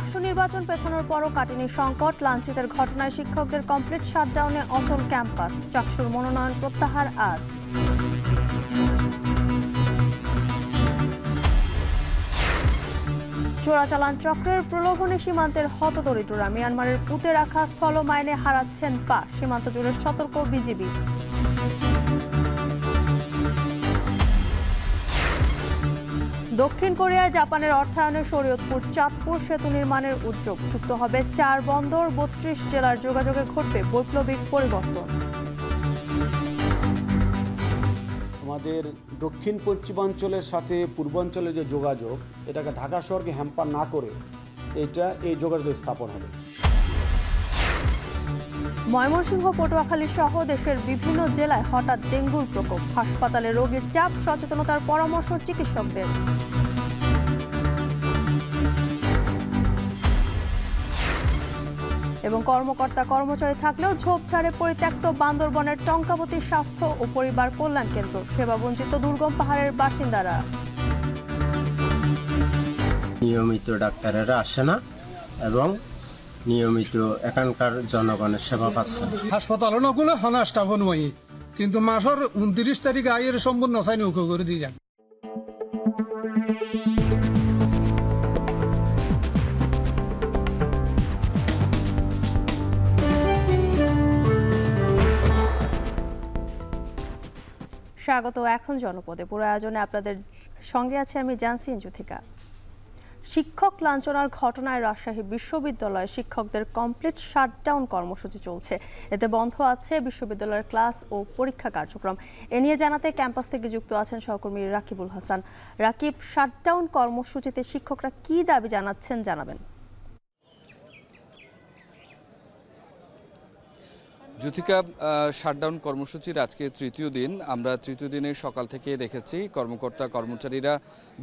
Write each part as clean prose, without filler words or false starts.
ডাকসু নির্বাচন পেছানোর পরও কাটেনি সংকট। লাঞ্ছিতের ঘটনায় শিক্ষকদের কমপ্লিট শাটডাউনে অচল ক্যাম্পাস। ডাকসুর মনোনয়ন প্রত্যাহার আজ। চোরাচালান চক্রের প্রলোভনে সীমান্তের হতদরিদ্ররা। মিয়ানমারের পুঁতে রাখা স্থল মাইনে হারাচ্ছেন পা। সীমান্ত জুড়ে সতর্ক বিজিবি। দক্ষিণ কোরিয়ায় জাপানের অর্থায়নে শরীয়তপুর চাঁদপুর সেতু নির্মাণের উদ্যোগ। যুক্ত হবে 4 বন্দর, 32 জেলার যোগাযোগে ঘটবে বৈপ্লবিক পরিবর্তন। আমাদের দক্ষিণ পশ্চিমাঞ্চলের সাথে পূর্বাঞ্চলের যে যোগাযোগ, এটাকে ঢাকা শহরকে হ্যাম্পার না করে এই যোগাযোগ স্থাপন হবে। ময়মনসিংহ, পটুয়াখালী সহ দেশের বিভিন্ন জেলায় হঠাৎ ডেঙ্গুর প্রকোপ। হাসপাতালে রোগীর চাপ, সচেতনতার পরামর্শ চিকিৎসকদের। এবং কর্মকর্তা কর্মচারী থাকলেও ঝোপঝাড়ে পরিত্যক্ত বান্দরবনের টঙ্কাবতী স্বাস্থ্য ও পরিবার কল্যাণ কেন্দ্র। সেবাবঞ্চিত দুর্গম পাহাড়ের বাসিন্দারা। নিয়মিত ডাক্তারেরা আসে না এবং নিয়মিত এখানকার জনগণের সেবা পাচ্ছে। হাসপাতাল নগুলো হনা স্টাফ নয়, কিন্তু মাসের 29 তারিখ আয়ের সম্পূর্ণ চাইনি উকে করে দিয়ে যান। স্বাগত এখন জনপদে। পুরো আয়োজনে আপনাদের সঙ্গে আছে আমি জানসিন জুথিকা। শিক্ষক লাঞ্ছনার ঘটনায় রাজশাহী বিশ্ববিদ্যালয়ে শিক্ষকদের কমপ্লিট শাটডাউন কর্মসূচি চলছে। এতে বন্ধ আছে বিশ্ববিদ্যালয়ের ক্লাস ও পরীক্ষা কার্যক্রম। এ নিয়ে জানাতে ক্যাম্পাস থেকে যুক্ত আছেন সহকর্মী রাকিবুল হাসান। রাকিব, শাটডাউন কর্মসূচিতে শিক্ষকরা কি দাবি জানাচ্ছেন জানাবেন। জ্যোতিকা, শাটডাউন কর্মসূচির আজকে তৃতীয় দিন। আমরা তৃতীয় দিনের সকাল থেকে দেখেছি কর্মকর্তা কর্মচারীরা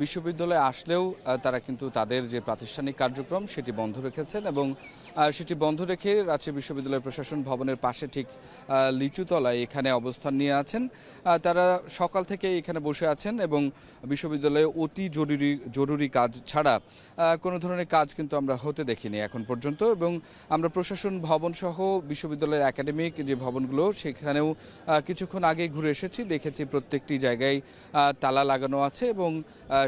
বিশ্ববিদ্যালয়ে আসলেও তারা কিন্তু তাদের যে প্রাতিষ্ঠানিক কার্যক্রম সেটি বন্ধ রেখেছেন এবং সেটি বন্ধ রেখে রাজশাহী বিশ্ববিদ্যালয় প্রশাসন ভবনের পাশে ঠিক লিচুতলায় এখানে অবস্থান নিয়ে আছেন। তারা সকাল থেকে এখানে বসে আছেন এবং বিশ্ববিদ্যালয়ে অতি জরুরি কাজ ছাড়া কোনো ধরনের কাজ কিন্তু আমরা হতে দেখিনি এখন পর্যন্ত। এবং আমরা প্রশাসন ভবন সহ বিশ্ববিদ্যালয়ের একাডেমিক যে ভবনগুলো সেখানেও কিছুক্ষণ আগে ঘুরে এসেছি, দেখেছি প্রত্যেকটি জায়গায় তালা লাগানো আছে এবং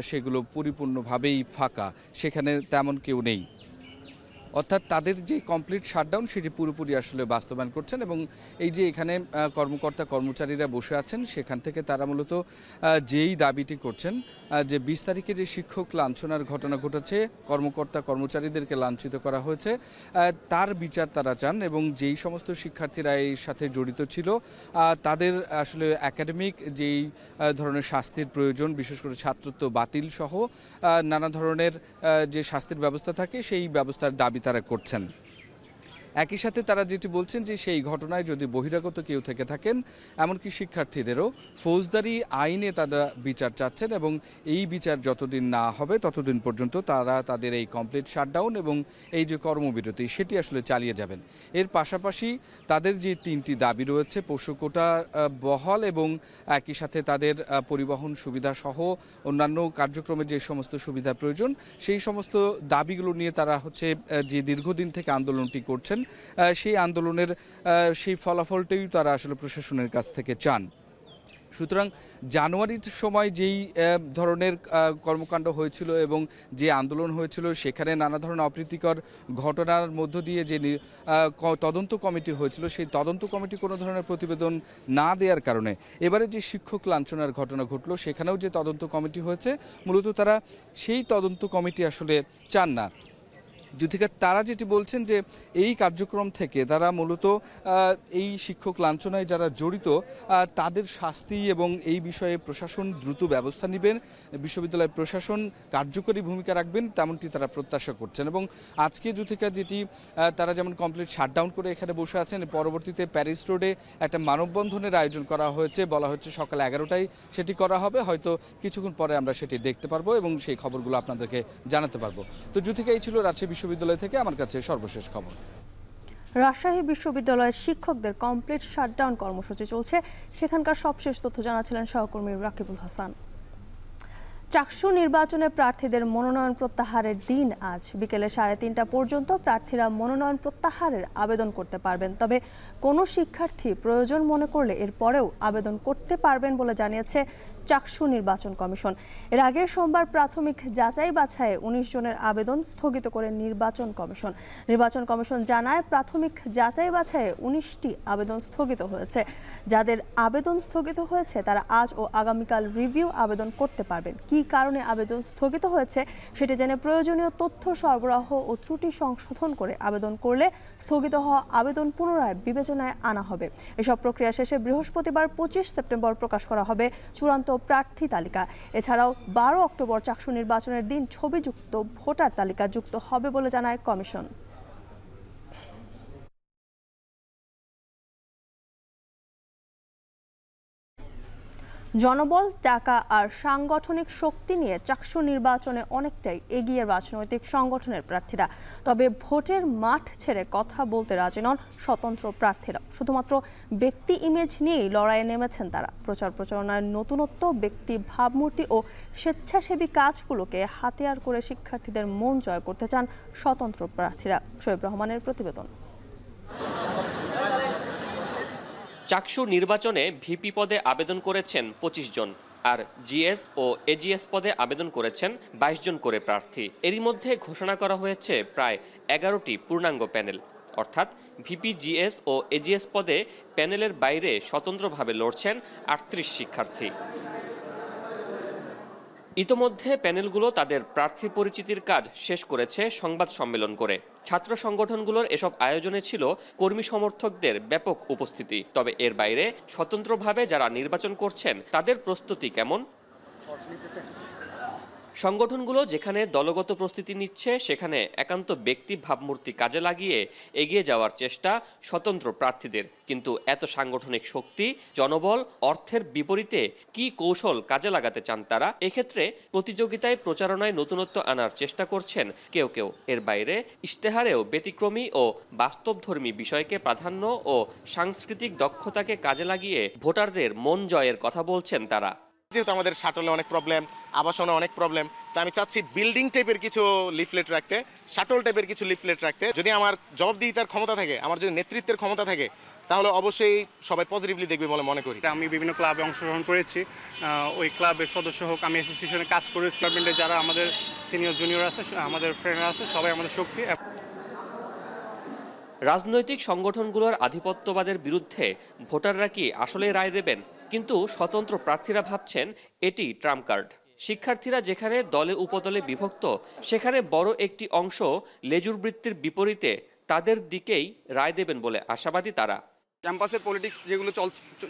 সেগুলো পরিপূর্ণভাবেই ফাঁকা, সেখানে তেমন কেউ নেই। অর্থাৎ তাদের যে কমপ্লিট শাটডাউন সেটি পুরোপুরি আসলে বাস্তবায়ন করছেন এবং এই যে এখানে কর্মকর্তা কর্মচারীরা বসে আছেন সেখান থেকে তারা মূলত যেই দাবিটি করছেন যে 20 তারিখে যে শিক্ষক লাঞ্ছনার ঘটনা ঘটেছে, কর্মকর্তা কর্মচারীদেরকে লাঞ্ছিত করা হয়েছে, তার বিচার তারা চান এবং যেই সমস্ত শিক্ষার্থীরা এর সাথে জড়িত ছিল তাদের আসলে একাডেমিক যেই ধরনের শাস্তির প্রয়োজন, বিশেষ করে ছাত্রত্ব বাতিল সহ নানা ধরনের যে শাস্তির ব্যবস্থা থাকে সেই ব্যবস্থার দাবি তারা করছেন। একই সাথে তারা যেটি বলছেন যে সেই ঘটনায় যদি বহিরাগত কেউ থেকে থাকেন, এমনকি শিক্ষার্থীদেরও ফৌজদারি আইনে তারা বিচার চাচ্ছেন এবং এই বিচার যতদিন না হবে ততদিন পর্যন্ত তারা তাদের এই কমপ্লিট শাটডাউন এবং এই যে কর্মবিরতি সেটি আসলে চালিয়ে যাবেন। এর পাশাপাশি তাদের যে 3টি দাবি রয়েছে, পোষ্য কোটা বহাল এবং একই সাথে তাদের পরিবহন সুবিধা সহ অন্যান্য কার্যক্রমের যে সমস্ত সুবিধা প্রয়োজন সেই সমস্ত দাবিগুলো নিয়ে তারা যে দীর্ঘদিন থেকে আন্দোলনটি করছেন সেই আন্দোলনের সেই ফলাফলটাই তারা আসলে প্রশাসনের কাছ থেকে চান। সুতরাং জানুয়ারির সময় যেই ধরনের কর্মকাণ্ড হয়েছিল এবং যে আন্দোলন হয়েছিল সেখানে নানা ধরনের অপ্রীতিকর ঘটনার মধ্য দিয়ে যে তদন্ত কমিটি হয়েছিল সেই তদন্ত কমিটি কোনো ধরনের প্রতিবেদন না দেওয়ার কারণে এবারে যে শিক্ষক লাঞ্ছনার ঘটনা ঘটলো সেখানেও যে তদন্ত কমিটি হয়েছে মূলত তারা সেই তদন্ত কমিটি আসলে চান না। জ্যোতিকা, তারা যেটি বলছেন যে এই কার্যক্রম থেকে তারা মূলত এই শিক্ষক লাঞ্ছনায় যারা জড়িত তাদের শাস্তি এবং এই বিষয়ে প্রশাসন দ্রুত ব্যবস্থা নেবেন, বিশ্ববিদ্যালয় প্রশাসন কার্যকরী ভূমিকা রাখবেন তেমনটি তারা প্রত্যাশা করছেন। এবং আজকে জ্যোতিকা যেটি তারা যেমন কমপ্লিট শাটডাউন করে এখানে বসে আছেন, পরবর্তীতে প্যারিস রোডে একটা মানববন্ধনের আয়োজন করা হয়েছে, বলা হচ্ছে সকাল 11টায় সেটি করা হবে, হয়তো কিছুক্ষণ পরে আমরা সেটি দেখতে পারবো এবং সেই খবরগুলো আপনাদেরকে জানাতে পারবো। তো জ্যোতিকা, এই ছিল রাজশাহী বিশ্ববিদ্যালয় থেকে আমার কাছে সর্বশেষ খবর। রাজশাহী বিশ্ববিদ্যালয়ের শিক্ষকদের কমপ্লিট শাটডাউন কর্মসূচি চলছে, সেখানকার সবশেষ তথ্য জানাচ্ছিলেন সহকর্মী রাকিবুল হাসান। চাকসু নির্বাচনে প্রার্থীদের মনোনয়ন প্রত্যাহারের দিন আজ বিকেলে 3:30 পর্যন্ত প্রার্থীরা মনোনয়ন প্রত্যাহারের আবেদন করতে পারবেন। তবে কোনো শিক্ষার্থী প্রয়োজন মনে করলে এরপরেও আবেদন করতে পারবেন বলে জানিয়েছে চাকসু নির্বাচন কমিশন। এর আগে সোমবার প্রাথমিক যাচাই বাছাইয়ে 19 জনের আবেদন স্থগিত করে নির্বাচন কমিশন জানায় প্রাথমিক যাচাই বাছাইয়ে 19টি আবেদন স্থগিত হয়েছে। যাদের আবেদন স্থগিত হয়েছে তারা আজ ও আগামীকাল রিভিউ আবেদন করতে পারবেন। কী কারণে আবেদন স্থগিত হয়েছে সেটি জেনে প্রয়োজনীয় তথ্য সরবরাহ ও ত্রুটি সংশোধন করে আবেদন করলে স্থগিত হওয়া আবেদন পুনরায় বিবেচনায় আনা হবে। এসব প্রক্রিয়া শেষে বৃহস্পতিবার 25 সেপ্টেম্বর প্রকাশ করা হবে চূড়ান্ত প্রার্থী তালিকা। এছাড়াও 12 অক্টোবর চাকসু নির্বাচনের দিন ছবিযুক্ত ভোটার তালিকা যুক্ত হবে বলে জানায় কমিশন। জনবল, টাকা আর সাংগঠনিক শক্তি নিয়ে চাকসু নির্বাচনে অনেকটাই এগিয়ে রাজনৈতিক সংগঠনের প্রার্থীরা। তবে ভোটের মাঠ ছেড়ে কথা বলতে রাজি নন স্বতন্ত্র প্রার্থীরা। শুধুমাত্র ব্যক্তি ইমেজ নিয়েই লড়াইয়ে নেমেছেন তারা। প্রচার প্রচারণায় নতুনত্ব, ব্যক্তি ভাবমূর্তি ও স্বেচ্ছাসেবী কাজগুলোকে হাতিয়ার করে শিক্ষার্থীদের মন জয় করতে চান স্বতন্ত্র প্রার্থীরা। শোয়েব রহমানের প্রতিবেদন। চাকসু নির্বাচনে ভিপি পদে আবেদন করেছেন 25 জন, আর জিএস ও এজিএস পদে আবেদন করেছেন 22 জন করে প্রার্থী। এরই মধ্যে ঘোষণা করা হয়েছে প্রায় 11টি পূর্ণাঙ্গ প্যানেল, অর্থাৎ ভিপি, জিএস ও এজিএস পদে প্যানেলের বাইরে স্বতন্ত্রভাবে লড়ছেন 38 শিক্ষার্থী। ইতোমধ্যে প্যানেলগুলো তাদের প্রার্থী পরিচিতির কাজ শেষ করেছে সংবাদ সম্মেলন করে। ছাত্র সংগঠনগুলোর এসব আয়োজনে ছিল কর্মী সমর্থকদের ব্যাপক উপস্থিতি। তবে এর বাইরে স্বতন্ত্রভাবে যারা নির্বাচন করছেন তাদের প্রস্তুতি কেমন? সংগঠনগুলো যেখানে দলগত প্রস্তুতি নিচ্ছে সেখানে একান্ত ব্যক্তি ভাবমূর্তি কাজে লাগিয়ে এগিয়ে যাওয়ার চেষ্টা স্বতন্ত্র প্রার্থীদের। কিন্তু এত সাংগঠনিক শক্তি, জনবল, অর্থের বিপরীতে কি কৌশল কাজে লাগাতে চান তারা? এক্ষেত্রে প্রতিযোগিতায়, প্রচারণায় নতুনত্ব আনার চেষ্টা করছেন কেউ কেউ। এর বাইরে ইশতেহারেও ব্যতিক্রমী ও বাস্তবধর্মী বিষয়কে প্রাধান্য ও সাংস্কৃতিক দক্ষতাকে কাজে লাগিয়ে ভোটারদের মন জয়ের কথা বলছেন তারা। যেহেতু আমাদের শাটলে অনেক প্রবলেম, আবাসনে অনেক প্রবলেম, তো আমি চাচ্ছি বিল্ডিং টাইপের কিছু লিফলেট রাখতে, শাটল টাইপের কিছু লিফলেট রাখতে। যদি আমার জবাবদিহিতার ক্ষমতা থাকে, আমার যদি নেতৃত্বের ক্ষমতা থাকে, তাহলে অবশ্যই সবাই পজিটিভলি দেখবে বলে মনে করি। আমি বিভিন্ন ক্লাবে অংশগ্রহণ করেছি, ওই ক্লাবের সদস্য হোক, আমি অ্যাসোসিয়েশনে কাজ করেছি। ডিপার্টমেন্টে যারা আমাদের সিনিয়র জুনিয়র আছে, আমাদের ফ্রেন্ডরা আছে, সবাই আমাদের শক্তি। রাজনৈতিক সংগঠনগুলোর আধিপত্যবাদের বিরুদ্ধে ভোটাররা কি আসলে রায় দেবেন? কিন্তু স্বতন্ত্র প্রার্থীরা ভাবছেন এটি ট্রাম্প কার্ড। শিক্ষার্থীরা যেখানে দলে উপদলে বিভক্ত, সেখানে বড় একটি অংশ লেজুর বৃত্তির বিপরীতে তাদের দিকেই রায় দেবেন বলে আশাবাদী তারা। ক্যাম্পাসের পলিটিক্স যেগুলো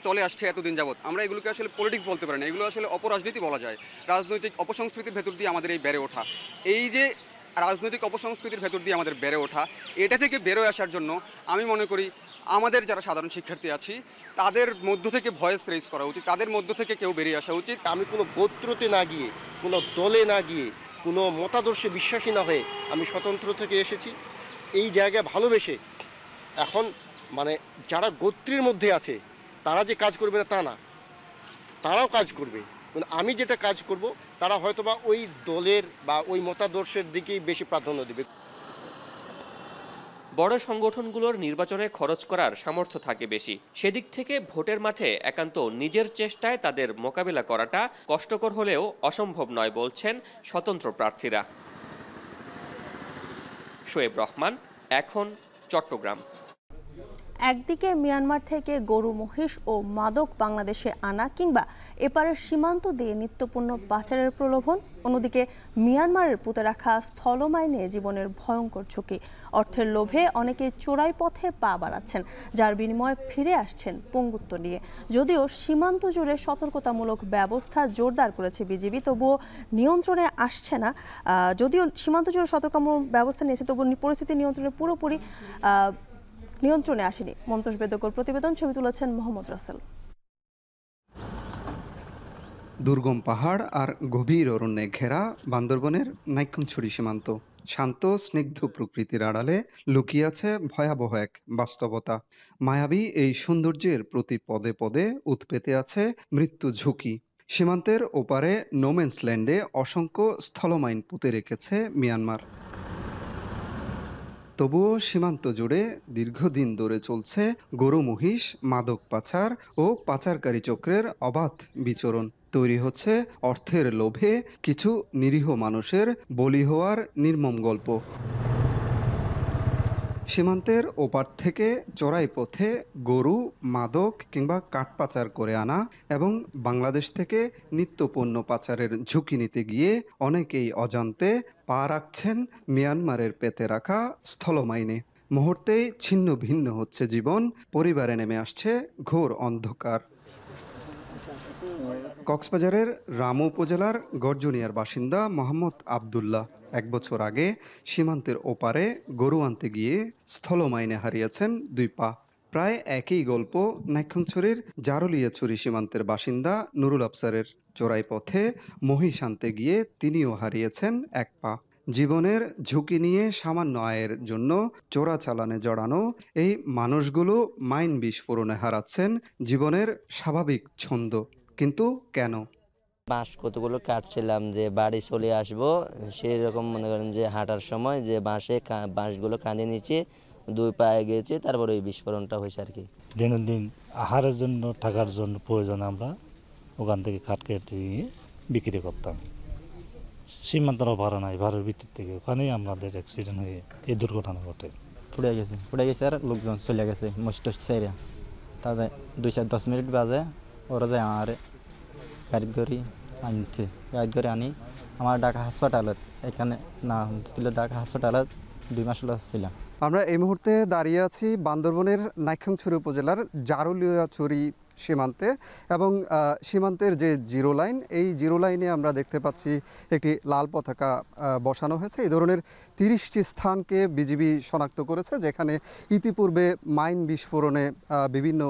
চলে আসছে এতদিন যাবৎ, আমরা এগুলোকে আসলে পলিটিক্স বলতে পারি না, এগুলো আসলে অপরাজনীতি বলা যায়। রাজনৈতিক অপসংস্কৃতির ভেতর দিয়ে আমাদের এই বেড়ে ওঠা, এই যে রাজনৈতিক অপসংস্কৃতির ভেতর দিয়ে আমাদের বেড়ে ওঠা, এটা থেকে বেরোয় আসার জন্য আমি মনে করি আমাদের যারা সাধারণ শিক্ষার্থী আছি তাদের মধ্য থেকে ভয়েস রেজ করা উচিত, তাদের মধ্য থেকে কেউ বেরিয়ে আসা উচিত। আমি কোনো গোত্রতে না গিয়ে, কোনো দলে না গিয়ে, কোনো মতাদর্শে বিশ্বাসী না হয়ে আমি স্বতন্ত্র থেকে এসেছি। এই জায়গায় ভালোবেসে এখন মানে যারা গোত্রের মধ্যে আছে তারা যে কাজ করবে না তা না, তারাও কাজ করবে। কিন্তু আমি যেটা কাজ করব তারা হয়তোবা ওই দলের বা ওই মতাদর্শের দিকেই বেশি প্রাধান্য দেবে। বড় সংগঠনগুলোর নির্বাচনে খরচ করার সামর্থ্য থাকে বেশি। সেদিক থেকে ভোটের মাঠে একান্ত নিজের চেষ্টায় তাদের মোকাবিলা করাটা কষ্টকর হলেও অসম্ভব নয় বলছেন স্বতন্ত্র প্রার্থীরা। শোয়েব রহমান, এখন, চট্টগ্রাম। একদিকে মিয়ানমার থেকে গরু, মহিষ ও মাদক বাংলাদেশে আনা কিংবা এপারের সীমান্ত দিয়ে নিত্যপণ্য পাচারের প্রলোভন, অন্যদিকে মিয়ানমারের পুঁতে রাখা স্থলমাইনে জীবনের ভয়ঙ্কর ঝুঁকি। অর্থের লোভে অনেকে চোরাই পথে পা বাড়াচ্ছেন, যার বিনিময়ে ফিরে আসছেন পঙ্গুত্ব নিয়ে। যদিও সীমান্ত জুড়ে সতর্কতামূলক ব্যবস্থা জোরদার করেছে বিজিবি, তবুও নিয়ন্ত্রণে আসছে না। যদিও সীমান্ত জুড়ে সতর্কতামূলক ব্যবস্থা নিয়েছে, তবুও পরিস্থিতি নিয়ন্ত্রণে পুরোপুরি নিয়ন্ত্রণে আসেনি। মন্তোষ বেদকর প্রতিবেদন, ছবি তুলেছেন মোহাম্মদ রাসেল। দুর্গম পাহাড় আর গভীর অরণ্যে ঘেরা বান্দরবনের নাইক্ষ্যংছড়ি সীমান্ত। শান্ত স্নিগ্ধ প্রকৃতির আড়ালে লুকিয়ে আছে ভয়াবহ এক বাস্তবতা। মায়াবী এই সৌন্দর্যের প্রতি পদে পদে উৎপেতে আছে মৃত্যু ঝুঁকি। সীমান্তের ওপারে নোমেন্স ল্যান্ডে অসংখ্য স্থলমাইন পুঁতে রেখেছে মিয়ানমার। তবুও সীমান্ত জুড়ে দীর্ঘদিন ধরে চলছে গরু মহিষ, মাদক পাচার ও পাচারকারী চক্রের অবাধ বিচরণ। তৈরি হচ্ছে অর্থের লোভে কিছু নিরীহ মানুষের বলি হওয়ার নির্মম গল্প। সীমান্তের ওপার থেকে চোরাই পথে গরু, মাদক কিংবা কাঠ পাচার করে আনা এবং বাংলাদেশ থেকে নিত্যপণ্য পাচারের ঝুঁকি নিতে গিয়ে অনেকেই অজান্তে পা রাখছেন মিয়ানমারের পেতে রাখা স্থলমাইনে। মুহূর্তেই ছিন্ন ভিন্ন হচ্ছে জীবন, পরিবারে নেমে আসছে ঘোর অন্ধকার। কক্সবাজারের রামু উপজেলার গর্জনিয়ার বাসিন্দা মোহাম্মদ আবদুল্লাহ 1 বছর আগে সীমান্তের ওপারে গরু আনতে গিয়ে স্থলমাইনে হারিয়েছেন 2 পা। প্রায় একই গল্প নাইক্ষ্যংছড়ির জারুলিয়াছড়ি সীমান্তের বাসিন্দা নুরুল আফসারের। চোরাই পথে মহিষ আনতে গিয়ে তিনিও হারিয়েছেন 1 পা। জীবনের ঝুঁকি নিয়ে সামান্য আয়ের জন্য চোরাচালানে জড়ানো এই মানুষগুলো মাইন বিস্ফোরণে হারাচ্ছেন জীবনের স্বাভাবিক ছন্দ। কিন্তু কেন? বাঁশ কতগুলো কাটছিলাম যে বাড়ি চলে আসবো, সেই রকম মনে করেন যে হাঁটার সময় যে বাঁশগুলো কাঁধে নিচে 2 পায়ে গিয়েছে, তারপরে ওই বিস্ফোরণটা হয়েছে আর কি। দৈনন্দিন আহারের জন্য, টাকার জন্য প্রয়োজন আমরা ওখান থেকে কাঠ কেটে নিয়ে বিক্রি করতাম। সীমান্তর ভাড়া নাই, ভাড়ার ভিত্তির থেকে ওখানেই আমাদের অ্যাক্সিডেন্ট হয়ে এই দুর্ঘটনা ঘটে। পুড়ে গেছে আর লোকজন চলে গেছে মস্ত সাইরা। তাদের 2-10 মিনিট বাজে ওরা যায় আমার গাড়ি ধরে আনছে, গাড়ি ধরে আনি আমার ঢাকা হাসপাতালত, এখানে না ছিল ঢাকা হাসপাতালত 2 মাস ছিলাম। আমরা এই মুহূর্তে দাঁড়িয়ে আছি বান্দরবনের নাইক্ষ্যংছড়ি উপজেলার জারুলিয়াছড়ি সীমান্তে, এবং সীমান্তের যে জিরো লাইন, এই জিরো লাইনে আমরা দেখতে পাচ্ছি একটি লাল পতাকা বসানো হয়েছে। এই ধরনের 30টি স্থানকে বিজিবি শনাক্ত করেছে, যেখানে ইতিপূর্বে মাইন বিস্ফোরণে বিভিন্ন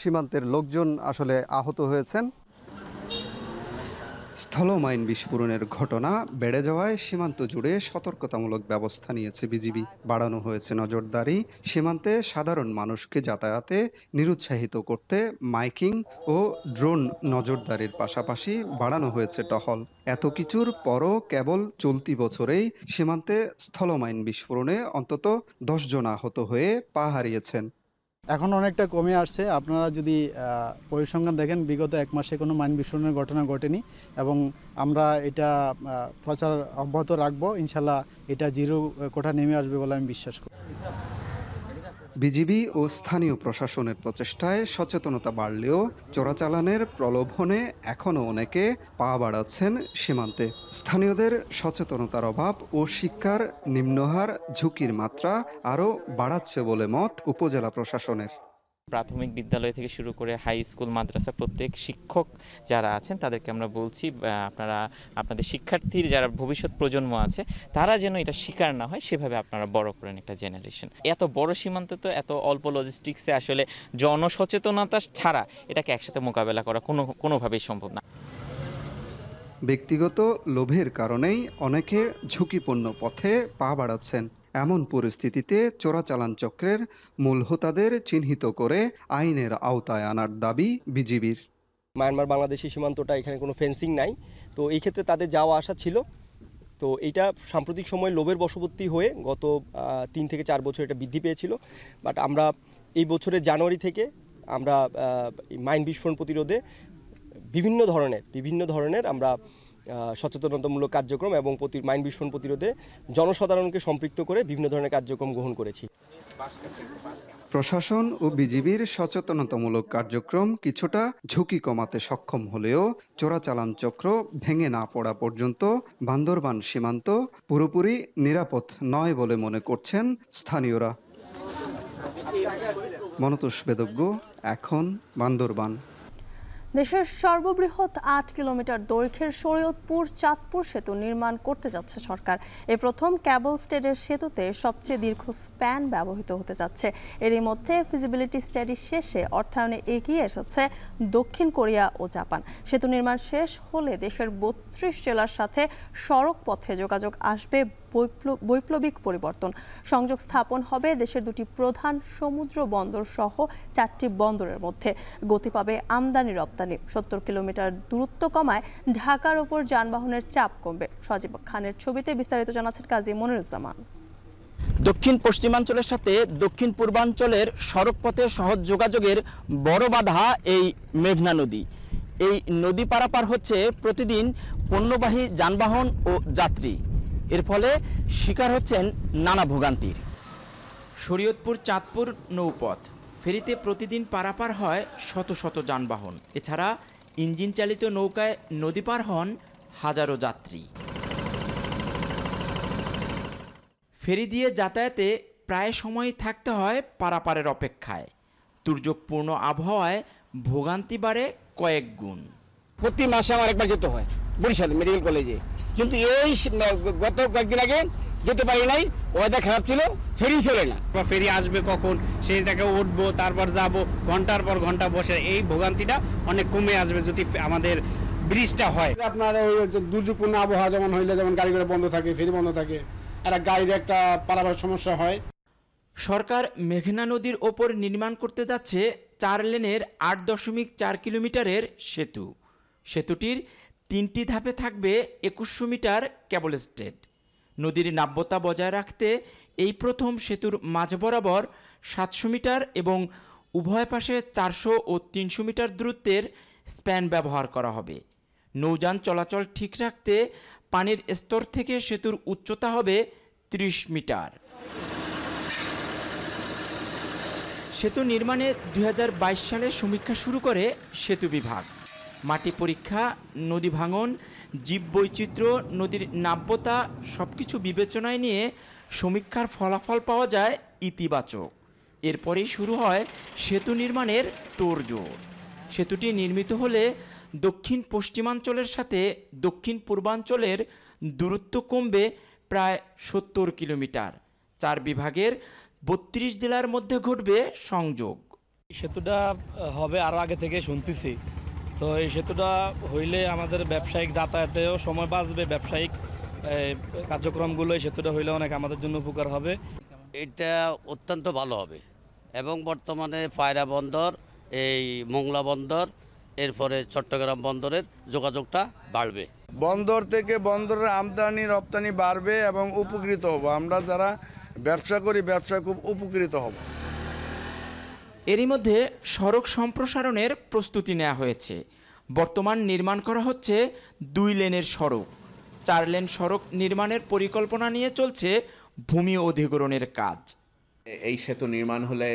সীমান্তের লোকজন আসলে আহত হয়েছেন। স্থলমাইন বিস্ফোরণের ঘটনা বেড়ে যাওয়ায় সীমান্ত জুড়ে সতর্কতামূলক ব্যবস্থা নিয়েছে বিজিবি। বাড়ানো হয়েছে নজরদারি। সীমান্তে সাধারণ মানুষকে যাতায়াতে নিরুৎসাহিত করতে মাইকিং ও ড্রোন নজরদারির পাশাপাশি বাড়ানো হয়েছে টহল। এত কিছুর পরও কেবল চলতি বছরেই সীমান্তে স্থলমাইন বিস্ফোরণে অন্তত 10 জন আহত হয়ে পা হারিয়েছেন। এখন অনেকটা কমে আসছে। আপনারা যদি পরিসংখ্যান দেখেন, বিগত 1 মাসে কোনো মাইন বিস্ফোরণের ঘটনা ঘটেনি, এবং আমরা এটা প্রচার অব্যাহত রাখবো। ইনশাল্লাহ এটা জিরো কোঠা নেমে আসবে বলে আমি বিশ্বাস করি। বিজিবি ও স্থানীয় প্রশাসনের প্রচেষ্টায় সচেতনতা বাড়লেও চোরাচালানের প্রলোভনে এখনও অনেকে পা বাড়াচ্ছেন সীমান্তে। স্থানীয়দের সচেতনতার অভাব ও শিক্ষার নিম্নহার ঝুঁকির মাত্রা আরও বাড়াচ্ছে বলে মত উপজেলা প্রশাসনের। প্রাথমিক বিদ্যালয় থেকে শুরু করে হাই স্কুল, মাদ্রাসা, প্রত্যেক শিক্ষক যারা আছেন তাদেরকে আমরা বলছি, আপনারা আপনাদের শিক্ষার্থীর যারা ভবিষ্যৎ প্রজন্ম আছে তারা যেন এটা শিকার না হয়, সেভাবে আপনারা বড় করেন একটা জেনারেশন। এত বড় সীমান্ত তো এত অল্প লজিস্টিক্সে আসলে জনসচেতনতা ছাড়া এটাকে একসাথে মোকাবেলা করা কোনোভাবেই সম্ভব না। ব্যক্তিগত লোভের কারণেই অনেকে ঝুঁকিপূর্ণ পথে পা বাড়াচ্ছেন। এমন পরিস্থিতিতে চোরাচালান চক্রের মূল হোতাদের চিহ্নিত করে আইনের আওতায় আনার দাবি বিজিবির। মায়ানমার বাংলাদেশি সীমান্তটা, এখানে কোনো ফেন্সিং নাই, তো এই ক্ষেত্রে তাদের যাওয়া আসা ছিল। তো এইটা সাম্প্রতিক সময় লোভের বশবর্তী হয়ে গত 3 থেকে 4 বছর এটা বৃদ্ধি পেয়েছিল। বাট আমরা এই বছরের জানুয়ারি থেকে আমরা মাইন বিস্ফোরণ প্রতিরোধে বিভিন্ন ধরনের আমরা সচেতনতামূলক কার্যক্রম এবং মাইন বিস্ফোরণ প্রতিরোধে জনসাধারণকে সম্পৃক্ত করে বিভিন্ন ধরনের কার্যক্রম গ্রহণ করেছি। প্রশাসন ও বিজিবির সচেতনতামূলক কার্যক্রম কিছুটা ঝুঁকি কমাতে সক্ষম হলেও চোরাচালান চক্র ভেঙে না পড়া পর্যন্ত বান্দরবান সীমান্ত পুরোপুরি নিরাপদ নয় বলে মনে করছেন স্থানীয়রা। মনতোষ বেদজ্ঞ, এখন বান্দরবান। দেশের সর্ববৃহৎ 8 কিলোমিটার দৈর্ঘ্যের শরীয়তপুর চাঁদপুর সেতু নির্মাণ করতে যাচ্ছে সরকার। এই প্রথম ক্যাবল স্টেডের সেতুতে সবচেয়ে দীর্ঘ স্প্যান ব্যবহৃত হতে যাচ্ছে। এরই মধ্যে ফিজিবিলিটি স্টাডি শেষে অর্থায়নে এগিয়ে এসেছে দক্ষিণ কোরিয়া ও জাপান। সেতু নির্মাণ শেষ হলে দেশের 32 জেলার সাথে সড়ক পথে যোগাযোগ আসবে বৈপ্লবিক পরিবর্তন। সংযোগ স্থাপন হবে দেশের 2টি প্রধান সমুদ্র বন্দর সহ 4টি বন্দরের মধ্যে। গতি পাবে আমদানি রপ্তানি। আমদানি। 70 কিলোমিটার দূরত্ব কমায় ঢাকার ওপর যানবাহনের চাপ কমবে। সজীব খানের ছবিতে বিস্তারিত জানাচ্ছেন কাজী মনিরুজ্জামান। দক্ষিণ পশ্চিমাঞ্চলের সাথে দক্ষিণ পূর্বাঞ্চলের সড়কপথে সহজ যোগাযোগের বড় বাধা এই মেঘনা নদী। এই নদী পারাপার হচ্ছে প্রতিদিন পণ্যবাহী যানবাহন ও যাত্রী। এর ফলে শিকার হচ্ছেন নানা ভোগান্তির। শরীয়তপুর চাঁদপুর নৌপথ ফেরিতে প্রতিদিন পারাপার হয় শত শত যানবাহন। এছাড়া ইঞ্জিন চালিত নৌকায় নদী পার হন হাজারো যাত্রী। ফেরি দিয়ে যাতায়াতে প্রায় সময়ই থাকতে হয় পারাপারের অপেক্ষায়। দুর্যোগপূর্ণ আবহাওয়ায় ভোগান্তি বাড়ে কয়েক গুণ। প্রতি মাসে আমার একবার যেতে হয় বরিশাল মেডিকেল কলেজে, কিন্তু এই গত কয়েকদিন আগে যেতে পারি নাই, ওয়েদার খারাপ ছিল, ফেরি চলে না। ফেরি আসবে কখন, সেইটাকে উঠবো, তারপর যাব, ঘন্টার পর ঘন্টা বসে। এই ভোগান্তিটা অনেক কমে আসবে যদি আমাদের ব্রিজটা হয়। আপনার এই দুর্যোগপূর্ণ আবহাওয়া যেমন হইলে যেমন গাড়িগুলো বন্ধ থাকে, ফেরি বন্ধ থাকে, আর গাড়ির একটা পারাপার সমস্যা হয়। সরকার মেঘনা নদীর ওপর নির্মাণ করতে যাচ্ছে 4 লেনের 8.4 কিলোমিটারের সেতু। সেতুটির 3টি ধাপে থাকবে 2100 মিটার কেবল স্টেড। নদীর নাব্যতা বজায় রাখতে এই প্রথম সেতুর মাঝ বরাবর 700 মিটার এবং উভয় পাশে 400 ও 300 মিটার দূরত্বের স্প্যান ব্যবহার করা হবে। নৌযান চলাচল ঠিক রাখতে পানির স্তর থেকে সেতুর উচ্চতা হবে 30 মিটার। সেতু নির্মাণে 2022 সালে সমীক্ষা শুরু করে সেতু বিভাগ। মাটি পরীক্ষা, নদী ভাঙন, জীববৈচিত্র্য, নদীর নাব্যতা সবকিছু বিবেচনায় নিয়ে সমীক্ষার ফলাফল পাওয়া যায় ইতিবাচক। এরপরেই শুরু হয় সেতু নির্মাণের তোড়জোড়। সেতুটি নির্মিত হলে দক্ষিণ পশ্চিমাঞ্চলের সাথে দক্ষিণ পূর্বাঞ্চলের দূরত্ব কমবে প্রায় 70 কিলোমিটার। 4 বিভাগের 32 জেলার মধ্যে ঘটবে সংযোগ। সেতুটা হবে আরও আগে থেকে শুনতেছি, তো এই সেতুটা হইলে আমাদের ব্যবসায়িক যাতায়াতেও সময় বাঁচবে, ব্যবসায়িক কার্যক্রমগুলো এই সেতুটা হইলে অনেক আমাদের জন্য উপকার হবে। এটা অত্যন্ত ভালো হবে এবং বর্তমানে পায়রা বন্দর, এই মোংলা বন্দর, এরপরে চট্টগ্রাম বন্দরের যোগাযোগটা বাড়বে। বন্দর থেকে বন্দরের আমদানি রপ্তানি বাড়বে এবং উপকৃত হব। আমরা যারা ব্যবসা করি, ব্যবসায় খুব উপকৃত হব। এরই মধ্যে সড়ক সম্প্রসারণের প্রস্তুতি নেওয়া হয়েছে। বর্তমান নির্মাণ করা হচ্ছে 2 লেনের সড়ক। 4 লেন সড়ক নির্মাণের পরিকল্পনা নিয়ে চলছে ভূমি অধিগ্রহণের কাজ। এই সেতু নির্মাণ হলে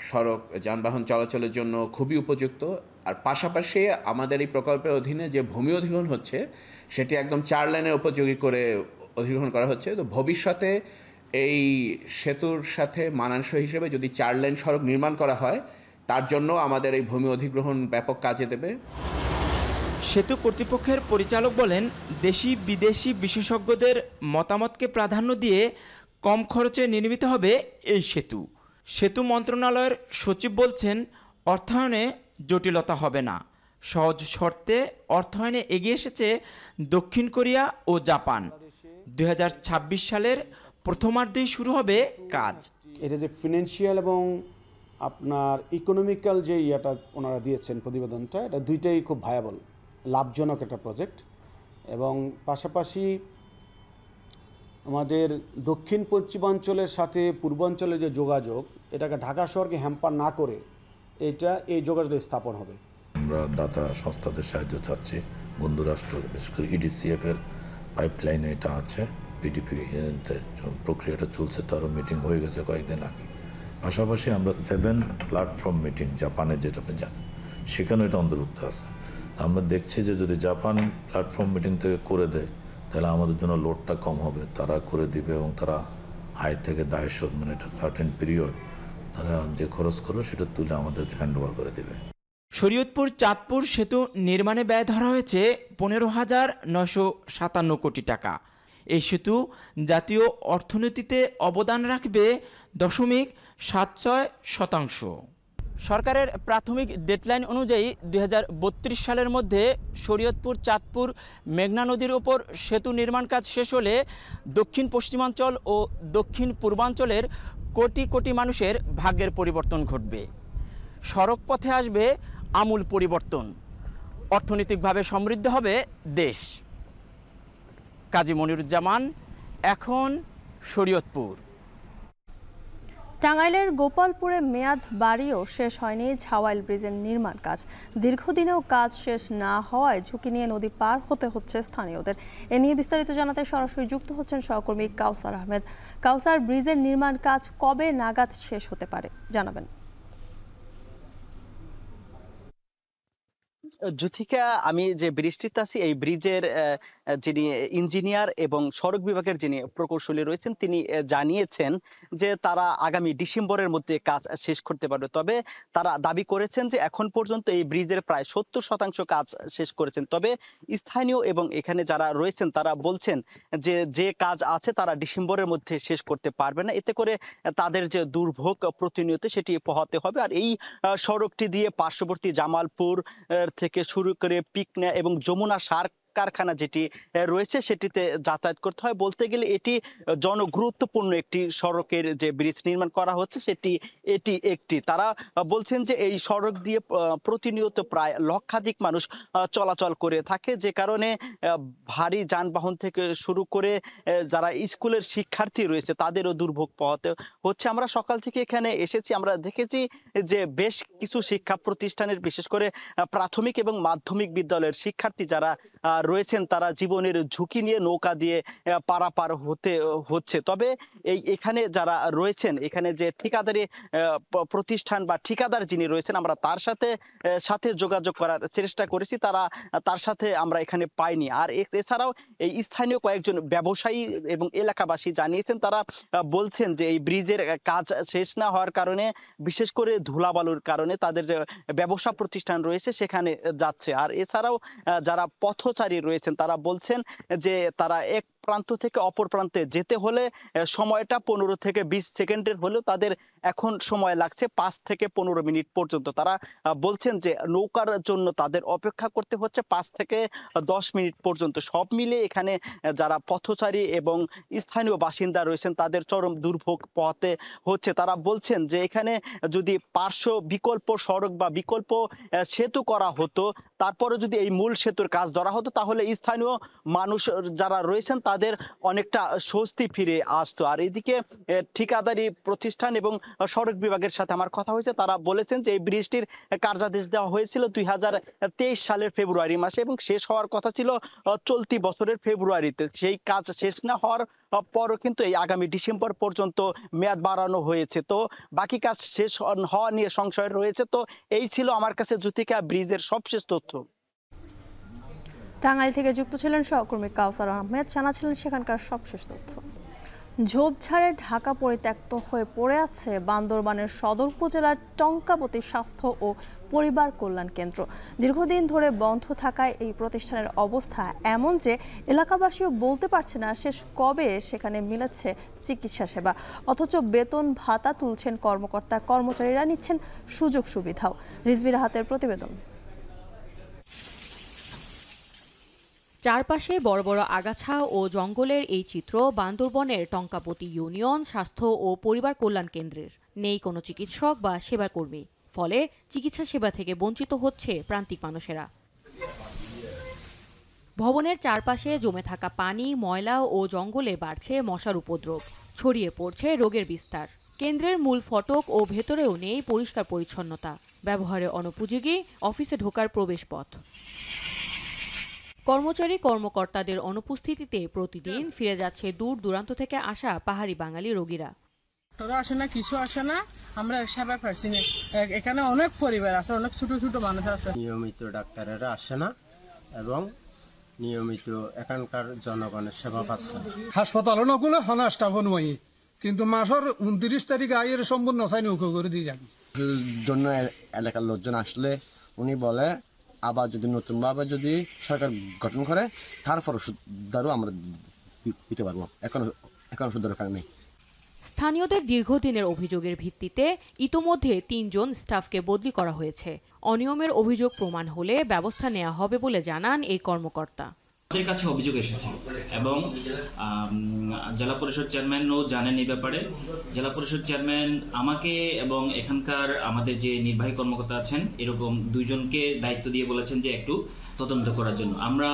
সড়ক যানবাহন চলাচলের জন্য খুবই উপযুক্ত। আর পাশাপাশি আমাদের এই প্রকল্পের অধীনে যে ভূমি অধিগ্রহণ হচ্ছে সেটি একদম 4 লেনের উপযোগী করে অধিগ্রহণ করা হচ্ছে। তো ভবিষ্যতে এই সেতুর সাথে মানানসই হিসেবে যদি 4 লেন সড়ক নির্মাণ করা হয়, তার জন্য আমাদের এই ভূমি অধিগ্রহণ ব্যাপক কাজে দেবে। সেতু কর্তৃপক্ষের পরিচালক বলেন, দেশি বিদেশি বিশেষজ্ঞদের মতামতকে প্রাধান্য দিয়ে কম খরচে নির্মিত হবে এই সেতু। সেতু মন্ত্রণালয়ের সচিব বলছেন, অর্থায়নে জটিলতা হবে না। সহজ শর্তে অর্থায়নে এগিয়ে এসেছে দক্ষিণ কোরিয়া ও জাপান। 2026 সালের প্রথমার্ধেই শুরু হবে কাজ। এটা যে ফিনান্সিয়াল এবং আপনার ইকোনমিক্যাল যে ইয়েটা ওনারা দিয়েছেন প্রতিবেদনটা, এটা দুইটাই খুব ভায়াবল, লাভজনক একটা প্রজেক্ট। এবং পাশাপাশি আমাদের দক্ষিণ পশ্চিমাঞ্চলের সাথে পূর্বাঞ্চলের যে যোগাযোগ, এটাকে ঢাকা শহরকে হ্যাম্পার না করে এই যোগাযোগ স্থাপন হবে। আমরা দাতা সংস্থাদের সাহায্য চাচ্ছি। বন্ধুরাষ্ট্র বিশেষ করে EDCF এর পাইপলাইনে এটা আছে। PDP প্রক্রিয়াটা চলছে, তারও মিটিং হয়ে গেছে কয়েকদিন আগে। পাশাপাশি আমরা 7 প্ল্যাটফর্ম মিটিং জাপানে, যেটা আপনি জানেন, সেখানেও এটা অন্তর্ভুক্ত আছে। আমরা দেখছি যে যদি জাপান প্ল্যাটফর্ম মিটিং থেকে করে দেয়, তাহলে আমাদের জন্য লোডটা কম হবে। তারা করে দিবে এবং তারা আয় থেকে দায় শোধ, মানে একটা সার্টেন পিরিয়ড তারা যে খরচ করবে সেটা তুলে আমাদেরকে হ্যান্ড ওভার করে দেবে। শরীয়তপুর চাঁদপুর সেতু নির্মাণে ব্যয় ধরা হয়েছে 15,957 কোটি টাকা। এই সেতু জাতীয় অর্থনীতিতে অবদান রাখবে 0.76%। সরকারের প্রাথমিক ডেডলাইন অনুযায়ী 2032 সালের মধ্যে শরীয়তপুর চাঁদপুর মেঘনা নদীর ওপর সেতু নির্মাণ কাজ শেষ হলে দক্ষিণ পশ্চিমাঞ্চল ও দক্ষিণ পূর্বাঞ্চলের কোটি কোটি মানুষের ভাগ্যের পরিবর্তন ঘটবে। সড়ক পথে আসবে আমূল পরিবর্তন, অর্থনৈতিকভাবে সমৃদ্ধ হবে দেশ। কাজী মনিরুজ্জামান, এখন শরীয়তপুর। টাঙ্গাইলের গোপালপুরে মেয়াদ বাড়িয়েও শেষ হয়নি ঝাওয়াইল ব্রিজের নির্মাণ কাজ। দীর্ঘদিনেও কাজ শেষ না হওয়ায় ঝুঁকি নিয়ে নদী পার হতে হচ্ছে স্থানীয়দের। এ নিয়ে বিস্তারিত জানাতে সরাসরি যুক্ত হচ্ছেন সহকর্মী কাউসার আহমেদ। কাউসার, ব্রিজের নির্মাণ কাজ কবে নাগাদ শেষ হতে পারে জানাবেন? যুথিকা, আমি যে ব্রিজটিতে আছি এই ব্রিজের যিনি ইঞ্জিনিয়ার এবং সড়ক বিভাগের যিনি প্রকৌশলী রয়েছেন তিনি জানিয়েছেন যে তারা আগামী ডিসেম্বরের মধ্যে কাজ শেষ করতে পারবে। তবে তারা দাবি করেছেন যে এখন পর্যন্ত এই ব্রিজের প্রায় 70% কাজ শেষ করেছেন। তবে স্থানীয় এবং এখানে যারা রয়েছেন তারা বলছেন যে কাজ আছে তারা ডিসেম্বরের মধ্যে শেষ করতে পারবে না। এতে করে তাদের যে দুর্ভোগ প্রতিনিয়ত সেটি পোহাতে হবে। আর এই সড়কটি দিয়ে পার্শ্ববর্তী জামালপুর থেকে শুরু করে পিকনা এবং যমুনা সার কারখানা যেটি রয়েছে সেটিতে যাতায়াত করতে হয়। বলতে গেলে এটি জনগুরুত্বপূর্ণ একটি সড়কের যে ব্রিজ নির্মাণ করা হচ্ছে এটি একটি। তারা বলছেন যে এই সড়ক দিয়ে প্রতিনিয়ত প্রায় লক্ষাধিক মানুষ চলাচল করে থাকে, যে কারণে ভারী যানবাহন থেকে শুরু করে যারা স্কুলের শিক্ষার্থী রয়েছে তাদেরও দুর্ভোগ পোহাতে হচ্ছে। আমরা সকাল থেকে এখানে এসেছি, আমরা দেখেছি যে বেশ কিছু শিক্ষা প্রতিষ্ঠানের বিশেষ করে প্রাথমিক এবং মাধ্যমিক বিদ্যালয়ের শিক্ষার্থী যারা রয়েছেন তারা জীবনের ঝুঁকি নিয়ে নৌকা দিয়ে পারাপার হতে হচ্ছে। তবে এখানে যারা রয়েছেন, এখানে যে ঠিকাদারি প্রতিষ্ঠান বা ঠিকাদার যিনি রয়েছেন আমরা তার সাথে যোগাযোগ করার চেষ্টা করেছি, তার সাথে আমরা এখানে পাইনি। আর এছাড়াও এই স্থানীয় কয়েকজন ব্যবসায়ী এবং এলাকাবাসী জানিয়েছেন, তারা বলছেন যে এই ব্রিজের কাজ শেষ না হওয়ার কারণে বিশেষ করে ধুলাবালুর কারণে তাদের যে ব্যবসা প্রতিষ্ঠান রয়েছে সেখানে যাচ্ছে। আর এছাড়াও যারা পথচারী রয়েছেন তারা বলছেন যে তারা এক প্রান্ত থেকে অপর প্রান্তে যেতে হলে সময়টা 15 থেকে 20 সেকেন্ডের হলেও তাদের এখন সময় লাগছে 5 থেকে 15 মিনিট পর্যন্ত। তারা বলছেন যে নৌকার জন্য তাদের অপেক্ষা করতে হচ্ছে 5 থেকে 10 মিনিট পর্যন্ত। সব মিলে এখানে যারা পথচারী এবং স্থানীয় বাসিন্দা রয়েছেন তাদের চরম দুর্ভোগ পোহাতে হচ্ছে। তারা বলছেন যে এখানে যদি পার্শ্ব বিকল্প সড়ক বা বিকল্প সেতু করা হতো, তারপরে যদি এই মূল সেতুর কাজ ধরা হতো তাহলে স্থানীয় মানুষ যারা রয়েছেন তাদের অনেকটা স্বস্তি ফিরে আসতো। আর এদিকে ঠিকাদারি প্রতিষ্ঠান এবং সড়ক বিভাগের সাথে আমার কথা হয়েছে, তারা বলেছেন যে এই ব্রিজটির কার্যাদেশ দেওয়া হয়েছিল 2023 সালের ফেব্রুয়ারি মাসে এবং শেষ হওয়ার কথা ছিল চলতি বছরের ফেব্রুয়ারিতে। সেই কাজ শেষ না হওয়ার পরও কিন্তু এই আগামী ডিসেম্বর পর্যন্ত মেয়াদ বাড়ানো হয়েছে। তো বাকি কাজ শেষ হওয়া নিয়ে সংশয় রয়েছে। তো এই ছিল আমার কাছে যুথিকা ব্রিজের সবশেষ তথ্য। টাঙ্গাইল থেকে যুক্ত ছিলেন সহকর্মী কাউসার আহমেদ, জানাছিলেন সেখানকার সবশেষ তথ্য। ঝোপঝাড়ে ঢাকা পরিত্যক্ত হয়ে পড়ে আছে বান্দরবানের সদর উপজেলার টঙ্কাবতী স্বাস্থ্য ও পরিবার কল্যাণ কেন্দ্র। দীর্ঘদিন ধরে বন্ধ থাকায় এই প্রতিষ্ঠানের অবস্থা এমন যে এলাকাবাসীও বলতে পারছে না শেষ কবে সেখানে মিলেছে চিকিৎসা সেবা, অথচ বেতন ভাতা তুলছেন কর্মকর্তা কর্মচারীরা, নিচ্ছেন সুযোগ সুবিধাও। রিজভি রাহাতের প্রতিবেদন। চারপাশে বড় বড় আগাছা ও জঙ্গলের এই চিত্র বান্দরবনের টঙ্কাবতী ইউনিয়ন স্বাস্থ্য ও পরিবার কল্যাণ কেন্দ্রের। নেই কোনো চিকিৎসক বা সেবাকর্মী, ফলে চিকিৎসা সেবা থেকে বঞ্চিত হচ্ছে প্রান্তিক মানুষেরা। ভবনের চারপাশে জমে থাকা পানি, ময়লা ও জঙ্গলে বাড়ছে মশার উপদ্রব, ছড়িয়ে পড়ছে রোগের বিস্তার। কেন্দ্রের মূল ফটক ও ভেতরেও নেই পরিষ্কার পরিচ্ছন্নতা, ব্যবহারে অনুপযোগী অফিসে ঢোকার প্রবেশপথ। কর্মচারী কর্মকর্তাদের অনুপস্থিতিতে প্রতিদিন ফিরে যাচ্ছে দূর দূরান্ত থেকে আসা পাহাড়ি বাঙালি রোগীরা। আসে না, কিছু আসে না, আমরা সেবা পাচ্ছি না। এখানে অনেক পরিবার আছে, অনেক ছোট ছোট মানুষ আছে। নিয়মিত ডাক্তারেরা আসে না এবং নিয়মিত এখানকার জনগণের সেবা পাচ্ছে। হাসপাতালও নগুলো হন স্টাফ নয়, কিন্তু মাসের 29 তারিখে আয়ের সম্পূর্ণ চাই নৌকো করে দিয়ে যান জন্য এলাকার লোকজন আসলে উনি বলে আবার যদি নতুনভাবে যদি সরকার গঠন করে তারপর ওষুধও আমরা দিতে পারবো, এখন ওষুধ দরকার নেই। স্থানীয়দের দীর্ঘদিনের অভিযোগের ভিত্তিতে ইতোমধ্যে 3 জন স্টাফকে বদলি করা হয়েছে। অনিয়মের অভিযোগ প্রমাণ হলে ব্যবস্থা নেওয়া হবে বলে জানান এই কর্মকর্তা। আমাদের কাছে অভিযোগ এসেছে এবং জেলা পরিষদ চেয়ারম্যানও জানেন এই ব্যাপারে। জেলা পরিষদ চেয়ারম্যান আমাকে এবং এখানকার আমাদের যে নির্বাহী কর্মকর্তা আছেন এরকম দুইজনকে দায়িত্ব দিয়ে বলেছেন যে একটু তদন্ত করার জন্য। আমরা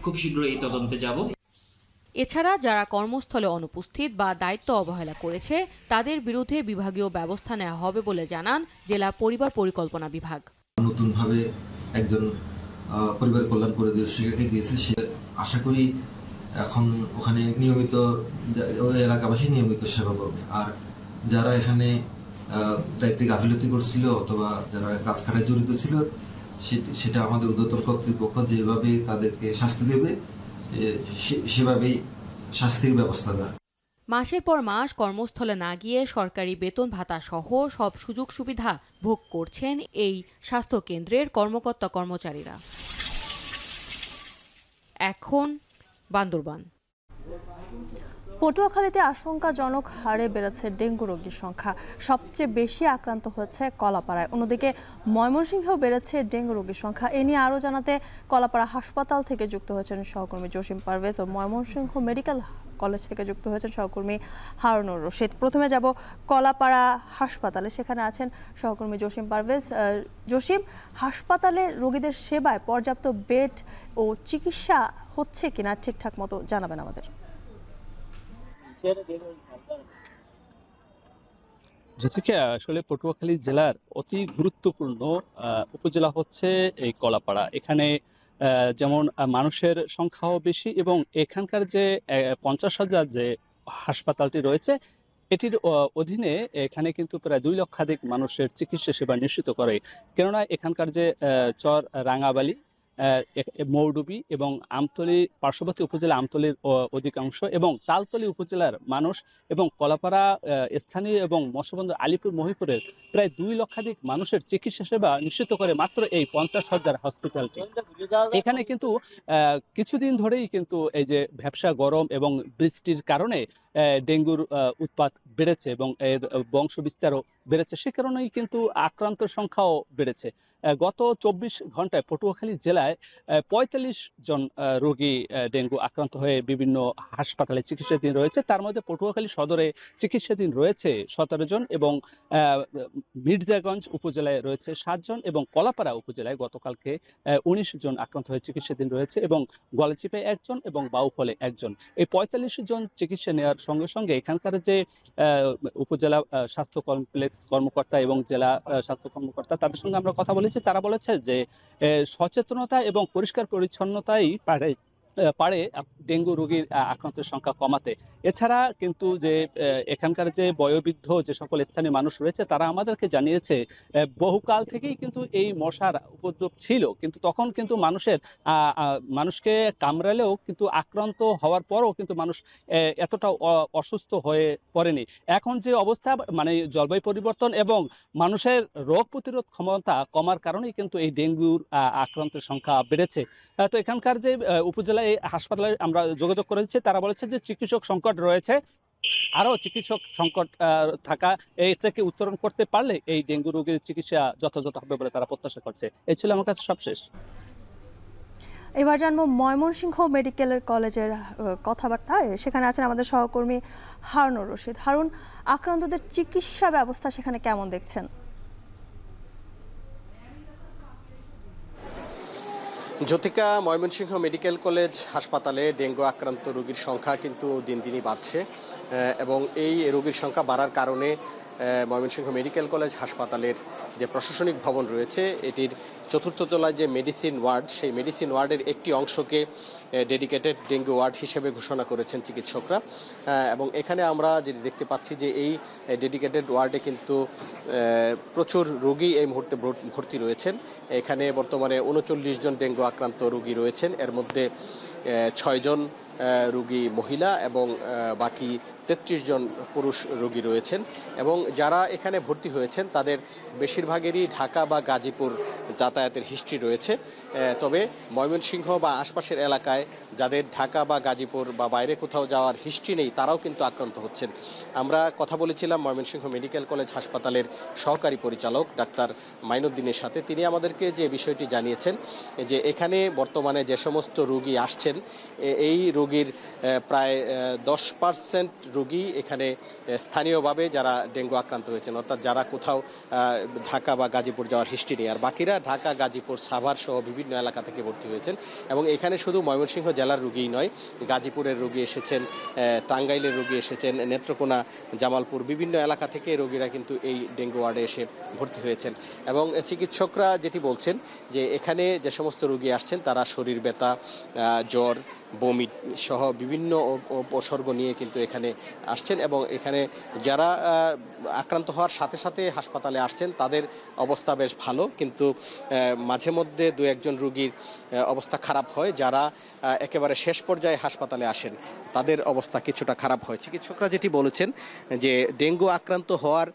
খুব শীঘ্রই এই তদন্তে যাব। এছাড়া যারা কর্মস্থলে অনুপস্থিত বা দায়িত্ব অবহেলা করেছে তাদের বিরুদ্ধে বিভাগীয় ব্যবস্থা নেওয়া হবে বলে জানান জেলা পরিবার পরিকল্পনা বিভাগ। নতুনভাবে একজন পরিবার কল্যাণ পরিদর্শিকাকে দিয়েছে, সে আশা করি এখন ওখানে নিয়মিত ওই এলাকাবাসী নিয়মিত সেবা করবে। আর যারা এখানে দায়িত্বে গাফিলতি করছিল অথবা যারা গাছ কাটায় জড়িত ছিল সেটা আমাদের ঊর্ধ্বতন কর্তৃপক্ষ যেভাবে তাদেরকে শাস্তি দেবে সেভাবেই শাস্তির ব্যবস্থা দেয়। মাসের পর মাস কর্মস্থলে না গিয়ে সরকারি বেতন ভাতা সহ সব সুযোগ সুবিধা ভোগ করছেন এই স্বাস্থ্য কেন্দ্রের কর্মকর্তা কর্মচারীরা। এখন বান্দরবান। পটুয়াখালীতে আশঙ্কাজনক হারে বেড়েছে ডেঙ্গু রোগীর সংখ্যা। সবচেয়ে বেশি আক্রান্ত হচ্ছে কলাপাড়ায়। অন্যদিকে ময়মনসিংহেও বেড়েছে ডেঙ্গু রোগীর সংখ্যা। এ নিয়ে আরও জানাতে কলাপাড়া হাসপাতাল থেকে যুক্ত হয়েছেন সহকর্মী জসিম পারভেজ ও ময়মনসিংহ মেডিকেল কলেজ থেকে যুক্ত হয়েছেন সহকর্মী হারুনুর রশিদ। প্রথমে যাব কলাপাড়া হাসপাতালে, সেখানে আছেন সহকর্মী জসিম পারভেজ। জসিম, হাসপাতালে রোগীদের সেবায় পর্যাপ্ত বেড ও চিকিৎসা হচ্ছে কিনা ঠিকঠাক মতো জানাবেন আমাদের। যেটিকে আসলে পটুয়াখালী জেলার অতি গুরুত্বপূর্ণ উপজেলা হচ্ছে এই কলাপাড়া। এখানে যেমন মানুষের সংখ্যাও বেশি এবং এখানকার যে 50,000 যে হাসপাতালটি রয়েছে এটির অধীনে এখানে কিন্তু প্রায় 2 লক্ষাধিক মানুষের চিকিৎসা সেবা নিশ্চিত করে। কেননা এখানকার যে চর রাঙাবালি, মৌডুবি এবং আমতলী পার্শ্ববর্তী উপজেলা আমতলীর অধিকাংশ এবং তালতলী উপজেলার মানুষ এবং কলাপাড়া স্থানীয় এবং মৎস্যবন্দর আলিপুর মহিপুরের প্রায় 2 লক্ষাধিক মানুষের চিকিৎসা সেবা নিশ্চিত করে মাত্র এই 50,000 হসপিটালটি। এখানে কিন্তু কিছুদিন ধরেই কিন্তু এই যে ভ্যাপসা গরম এবং বৃষ্টির কারণে ডেঙ্গুর উৎপাত বেড়েছে এবং এর বংশ বিস্তারও বেড়েছে। সে কারণেই কিন্তু আক্রান্তের সংখ্যাও বেড়েছে। গত 24 ঘন্টায় পটুয়াখালী জেলায় 45 জন রোগী ডেঙ্গু আক্রান্ত হয়ে বিভিন্ন হাসপাতালে চিকিৎসাধীন রয়েছে। তার মধ্যে পটুয়াখালী সদরে চিকিৎসাধীন রয়েছে 17 জন এবং মির্জাগঞ্জ উপজেলায় রয়েছে 7 জন এবং কলাপাড়া উপজেলায় গতকালকে 19 জন আক্রান্ত হয়ে চিকিৎসাধীন রয়েছে এবং গলাচিপায় 1 জন এবং বাউফলে 1 জন। এই 45 জন চিকিৎসা নেওয়ার সঙ্গে সঙ্গে এখানকার যে উপজেলা স্বাস্থ্য কমপ্লেক্স কর্মকর্তা এবং জেলা স্বাস্থ্য কর্মকর্তা তাদের সঙ্গে আমরা কথা বলেছি। তারা বলেছে যে সচেতনতা এবং পরিষ্কার পরিচ্ছন্নতাই পারে ডেঙ্গু রোগীর আক্রান্তের সংখ্যা কমাতে। এছাড়া কিন্তু যে এখানকার যে বয়োবৃদ্ধ যে সকল স্থানীয় মানুষ রয়েছে তারা আমাদেরকে জানিয়েছে বহুকাল থেকেই কিন্তু এই মশার উপদ্রব ছিল, কিন্তু তখন কিন্তু মানুষকে কামড়ালেও কিন্তু আক্রান্ত হওয়ার পরও কিন্তু মানুষ এতটা অসুস্থ হয়ে পড়েনি। এখন যে অবস্থা মানে জলবায়ু পরিবর্তন এবং মানুষের রোগ প্রতিরোধ ক্ষমতা কমার কারণেই কিন্তু এই ডেঙ্গুর আক্রান্তের সংখ্যা বেড়েছে। তো এখানকার যে উপজেলা এই হাসপাতালে আমরা যোগাযোগ করেছি, তারা বলেছে যে চিকিৎসক সংকট রয়েছে, আরও চিকিৎসক সংকট থাকা এই থেকে উত্তরণ করতে পারলে এই ডেঙ্গু রোগের চিকিৎসা যথাযথ হবে বলে তারা প্রত্যাশা করছে। এই ছিল আমার কাছে সবশেষ। এবার জানবো ময়মনসিংহ মেডিকেলের কলেজের কথাবার্তায়। সেখানে আছেন আমাদের সহকর্মী হারুনুর রশিদ। হারুন, আক্রান্তদের চিকিৎসা ব্যবস্থা সেখানে কেমন দেখছেন? জ্যোতিকা, ময়মনসিংহ মেডিকেল কলেজ হাসপাতালে ডেঙ্গু আক্রান্ত রোগীর সংখ্যা কিন্তু দিন দিনই বাড়ছে এবং এই রোগীর সংখ্যা বাড়ার কারণে ময়মনসিংহ মেডিকেল কলেজ হাসপাতালের যে প্রশাসনিক ভবন রয়েছে এটির 4র্থ তলায় যে মেডিসিন ওয়ার্ড, সেই মেডিসিন ওয়ার্ডের একটি অংশকে ডেডিকেটেড ডেঙ্গু ওয়ার্ড হিসেবে ঘোষণা করেছেন চিকিৎসকরা এবং এখানে আমরা যেটি দেখতে পাচ্ছি যে এই ডেডিকেটেড ওয়ার্ডে কিন্তু প্রচুর রোগী এই মুহূর্তে ভর্তি রয়েছেন। এখানে বর্তমানে 39 জন ডেঙ্গু আক্রান্ত রোগী রয়েছেন, এর মধ্যে 6 জন রোগী মহিলা এবং বাকি 33 জন পুরুষ রোগী রয়েছেন এবং যারা এখানে ভর্তি হয়েছেন তাদের বেশিরভাগেরই ঢাকা বা গাজীপুর যাতায়াতের হিস্ট্রি রয়েছে। তবে ময়মনসিংহ বা আশপাশের এলাকায় যাদের ঢাকা বা গাজীপুর বা বাইরে কোথাও যাওয়ার হিস্ট্রি নেই তারাও কিন্তু আক্রান্ত হচ্ছেন। আমরা কথা বলেছিলাম ময়মনসিংহ মেডিকেল কলেজ হাসপাতালের সহকারী পরিচালক ডাক্তার মাইনুদ্দিনের সাথে। তিনি আমাদেরকে যে বিষয়টি জানিয়েছেন যে এখানে বর্তমানে যে সমস্ত রোগী আসছেন এই রোগীর প্রায় 10% রোগী এখানে স্থানীয়ভাবে যারা ডেঙ্গু আক্রান্ত হয়েছেন, অর্থাৎ যারা কোথাও ঢাকা বা গাজীপুর যাওয়ার হিস্ট্রি নেই, আর বাকিরা ঢাকা, গাজীপুর, সাভার সহ বিভিন্ন এলাকা থেকে ভর্তি হয়েছেন। এবং এখানে শুধু ময়মনসিংহ জেলার রোগীই নয়, গাজীপুরের রোগী এসেছেন, টাঙ্গাইলের রোগী এসেছেন, নেত্রকোনা, জামালপুর বিভিন্ন এলাকা থেকে রোগীরা কিন্তু এই ডেঙ্গু ওয়ার্ডে এসে ভর্তি হয়েছেন। এবং চিকিৎসকরা যেটি বলছেন যে এখানে যে সমস্ত রোগী আসছেন তারা শরীর ব্যথা, জ্বর, বমি সহ বিভিন্ন উপসর্গ নিয়ে কিন্তু এখানে আসছেন এবং এখানে যারা আক্রান্ত হওয়ার সাথে সাথে হাসপাতালে আসছেন তাদের অবস্থা বেশ ভালো, কিন্তু মাঝে মধ্যে 2-1 রোগীর অবস্থা খারাপ হয়। যারা একেবারে শেষ পর্যায়ে হাসপাতালে আসেন তাদের অবস্থা কিছুটা খারাপ হয়। চিকিৎসকরা যেটি বলেছেন যে ডেঙ্গু আক্রান্ত হওয়ার